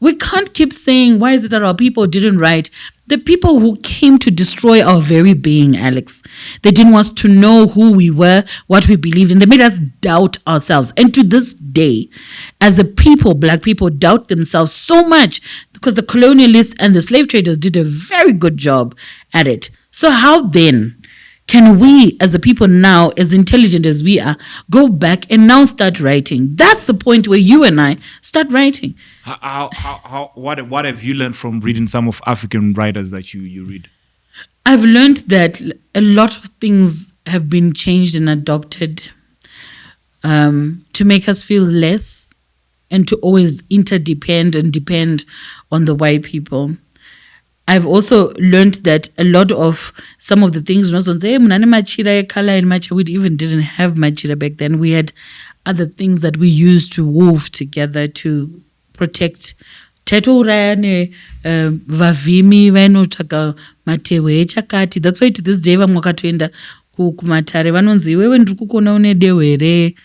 We can't keep saying, why is it that our people didn't write? The people who came to destroy our very being, Alex, they didn't want us to know who we were, what we believed in. They made us doubt ourselves. And to this day, as a people, Black people doubt themselves so much because the colonialists and the slave traders did a very good job at it. So how then can we, as a people now, as intelligent as we are, go back and now start writing? That's the point where you and I start writing.
What have you learned from reading some of African writers that you read?
I've learned that a lot of things have been changed and adopted to make us feel less and to always interdepend and depend on the white people. I've also learned that a lot of some of the things, we even didn't have machira back then. We had other things that we used to weave together to protect. That's why to this day vamwakatoenda kumatare vanonzi wewe ndiri kukona une dehwe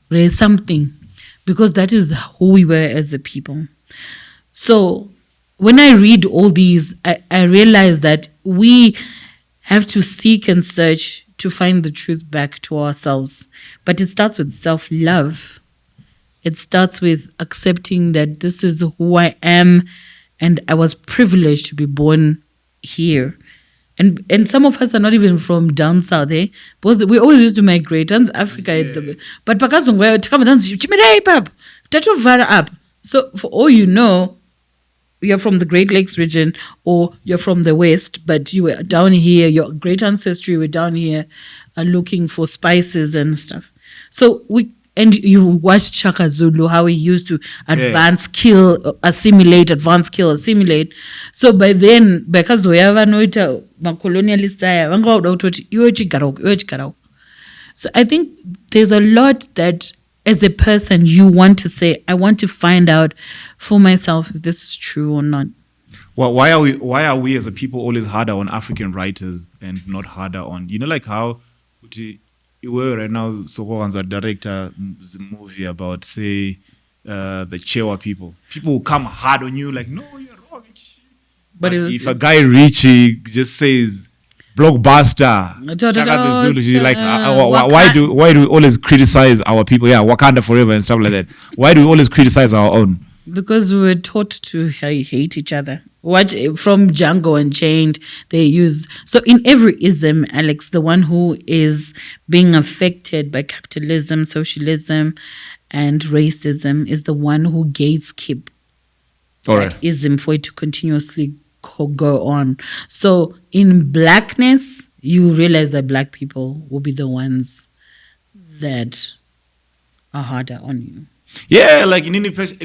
re something, because that is who we were as a people. So when I read all these, I realize that we have to seek and search to find the truth back to ourselves. But it starts with self-love. It starts with accepting that this is who I am and I was privileged to be born here. And some of us are not even from down south, eh? Because we always used to migrate. Trans Africa, yeah. But so for all you know, you're from the Great Lakes region or you're from the West, but you were down here, your great ancestry were down here looking for spices and stuff. So and you watch Chaka Zulu, how he used to advance, kill, assimilate. So by then, because we have no colonialist, so I think there's a lot that as a person you want to say, I want to find out for myself if this is true or not.
Well, why are we as a people always harder on African writers and not harder on, like how you were right now, so one's a director movie about, say, the Chewa people. People will come hard on you like, no, you're wrong. But if a guy Richie just says blockbuster, like, why do we always criticize our people? Yeah, Wakanda forever and stuff like that. Why do we always criticize our own?
Because we were taught to hate each other. Watch from Django Unchained, they use. So in every ism, Alex, the one who is being affected by capitalism, socialism, and racism is the one who gatekeep that ism for it to continuously go on. So in blackness, you realize that Black people will be the ones that are harder on you.
Yeah, like in any person,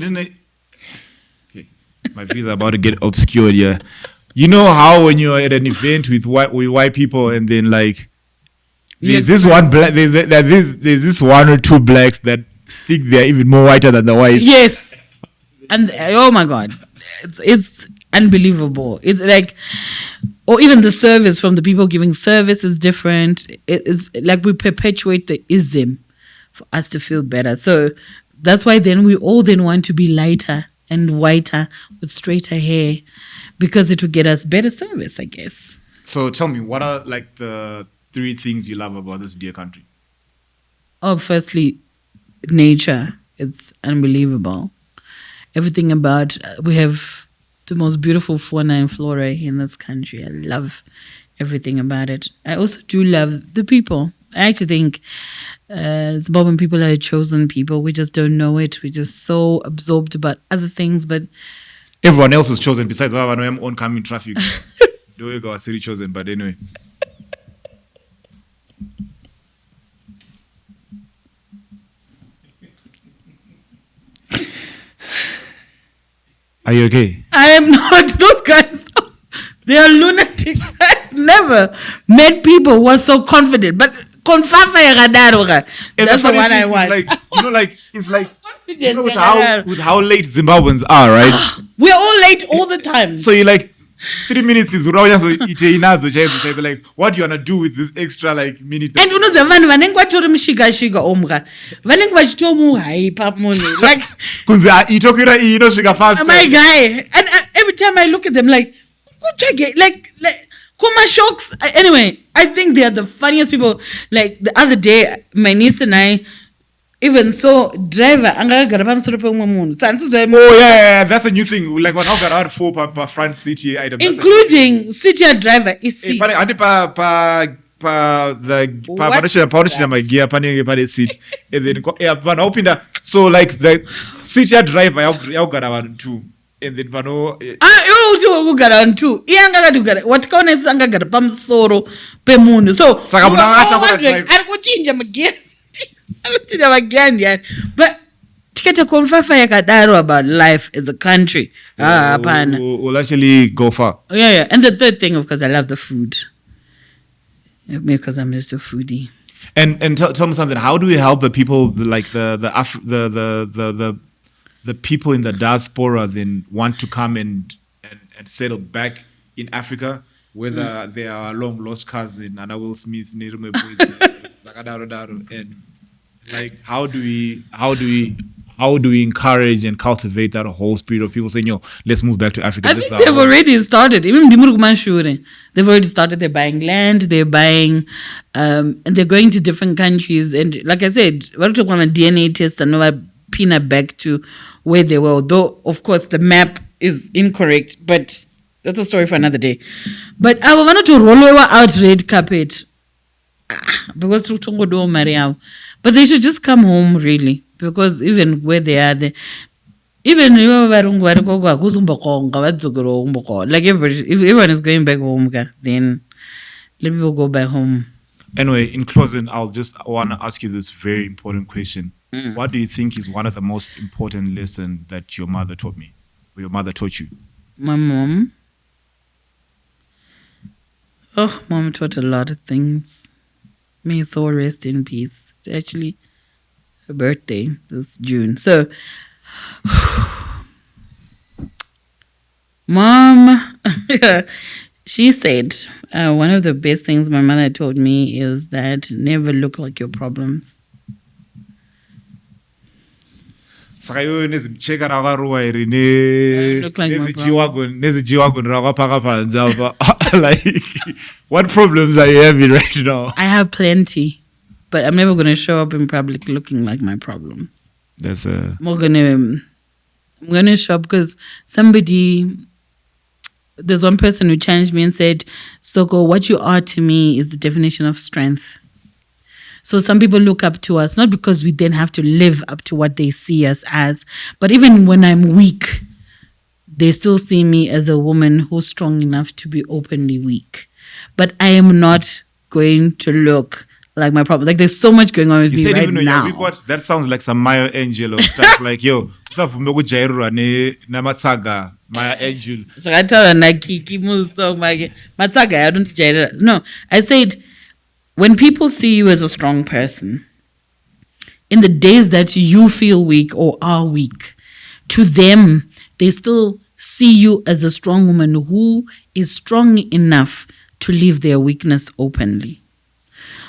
my views are about to get obscured. Yeah, you know how when you're at an event with white people and then like there's this one black, there's this one or two blacks that think they're even more whiter than the whites.
Yes, and oh my God, it's unbelievable. It's like, or even the service from the people giving service is different. It's like we perpetuate the ism for us to feel better. So that's why then we all then want to be lighter and whiter with straighter hair, because it would get us better service, I guess.
So tell me, what are like the 3 things you love about this dear country?
Oh, firstly, nature. It's unbelievable. Everything about, we have the most beautiful fauna and flora in this country. I love everything about it. I also do love the people. I actually think Zimbabwean people are a chosen people. We just don't know it. We're just so absorbed about other things. But
everyone else is chosen besides our oncoming traffic. The way city chosen, but anyway. Are you okay?
I am not. Those guys, they are lunatics. I've never met people who are so confident. But that's the one I want.
It's like with how late Zimbabweans are, right?
We're all late all the time.
So you're like, 3 minutes is like, what do you wanna do with this extra like minute?
And unoze vanhu vanenge vatori mushika-shika omka vanenge vachitomuhaipa munhu like
kunzi itokwira iyi inosvika fast.
My guy, and every time I look at them like Kuma shocks. Anyway, I think they are the funniest people. Like the other day, my niece and I even saw driver. Oh
yeah, that's a new thing. Like when I got out 4 per front seat item,
including seat driver is seat.
The my gear seat and then so like the seat driver I got around 2. And then pano
kugara vanhu 2 iye angakati watikaona isi angagara pamusoro pemunhu so ari kuchinja magiya ndiani but tikete konfafa yakadaro about life as a country hapana
will actually go far.
Yeah. And the third thing, of course, I love the food because I'm just a foodie.
And tell me something, how do we help the people like the people in the diaspora then want to come and settle back in Africa, whether they are a long lost cousin, Anna Will Smith, and like how do we encourage and cultivate that whole spirit of people saying, yo, let's move back to Africa?
I think they've already started. Even they've already started. They're buying land, they're buying, and they're going to different countries. And like I said, we're talking about DNA test and Pina back to where they were, though of course the map is incorrect, but that's a story for another day. But I wanted to roll over out red carpet because but they should just come home really, because even where they are, even like everybody, if everyone is going back home, then let people go back home.
Anyway, in closing, I want to ask you this very important question. What do you think is one of the most important lessons that your mother taught me, or your mother taught you?
My mom? Oh, mom taught a lot of things. May soul rest in peace. It's actually her birthday this June. So, mom, she said, one of the best things my mother told me is that never look like your problems.
Saka yo nezicheka rakaruwa iri nezijiwagon rakapaka panze apa. Like, what problems are you having right now?
I have plenty, but I'm never going to show up in public looking like my problems. I'm going to show up because there's one person who challenged me and said, Soko, what you are to me is the definition of strength. So some people look up to us, not because we then have to live up to what they see us as, but even when I'm weak, they still see me as a woman who's strong enough to be openly weak. But I am not going to look like my problem. Like there's so much going on with me right now.
That sounds like some Maya Angelou stuff. Like, yo, Maya Angelou.
So I tell her, no, I said, when people see you as a strong person, in the days that you feel weak or are weak, to them, they still see you as a strong woman who is strong enough to leave their weakness openly.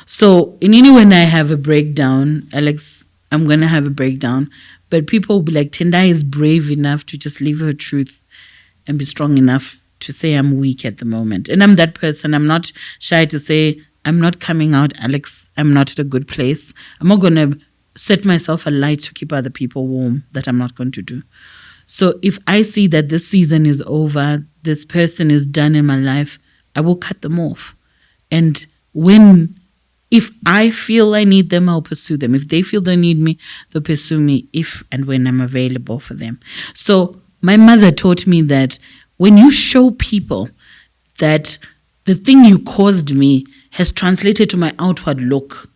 So, when I have a breakdown, Alex, I'm going to have a breakdown, but people will be like, Tendai is brave enough to just leave her truth and be strong enough to say I'm weak at the moment. And I'm that person. I'm not shy to say, I'm not coming out, Alex. I'm not at a good place. I'm not going to set myself alight to keep other people warm. That I'm not going to do. So if I see that this season is over, this person is done in my life, I will cut them off. And if I feel I need them, I'll pursue them. If they feel they need me, they'll pursue me if and when I'm available for them. So my mother taught me that when you show people that the thing you caused me has translated to my outward look,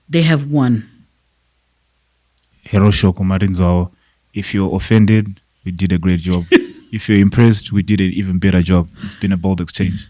they have won.
Hiroshoko Marinzao, if you're offended, we did a great job. If you're impressed, we did an even better job. It's been a bold exchange.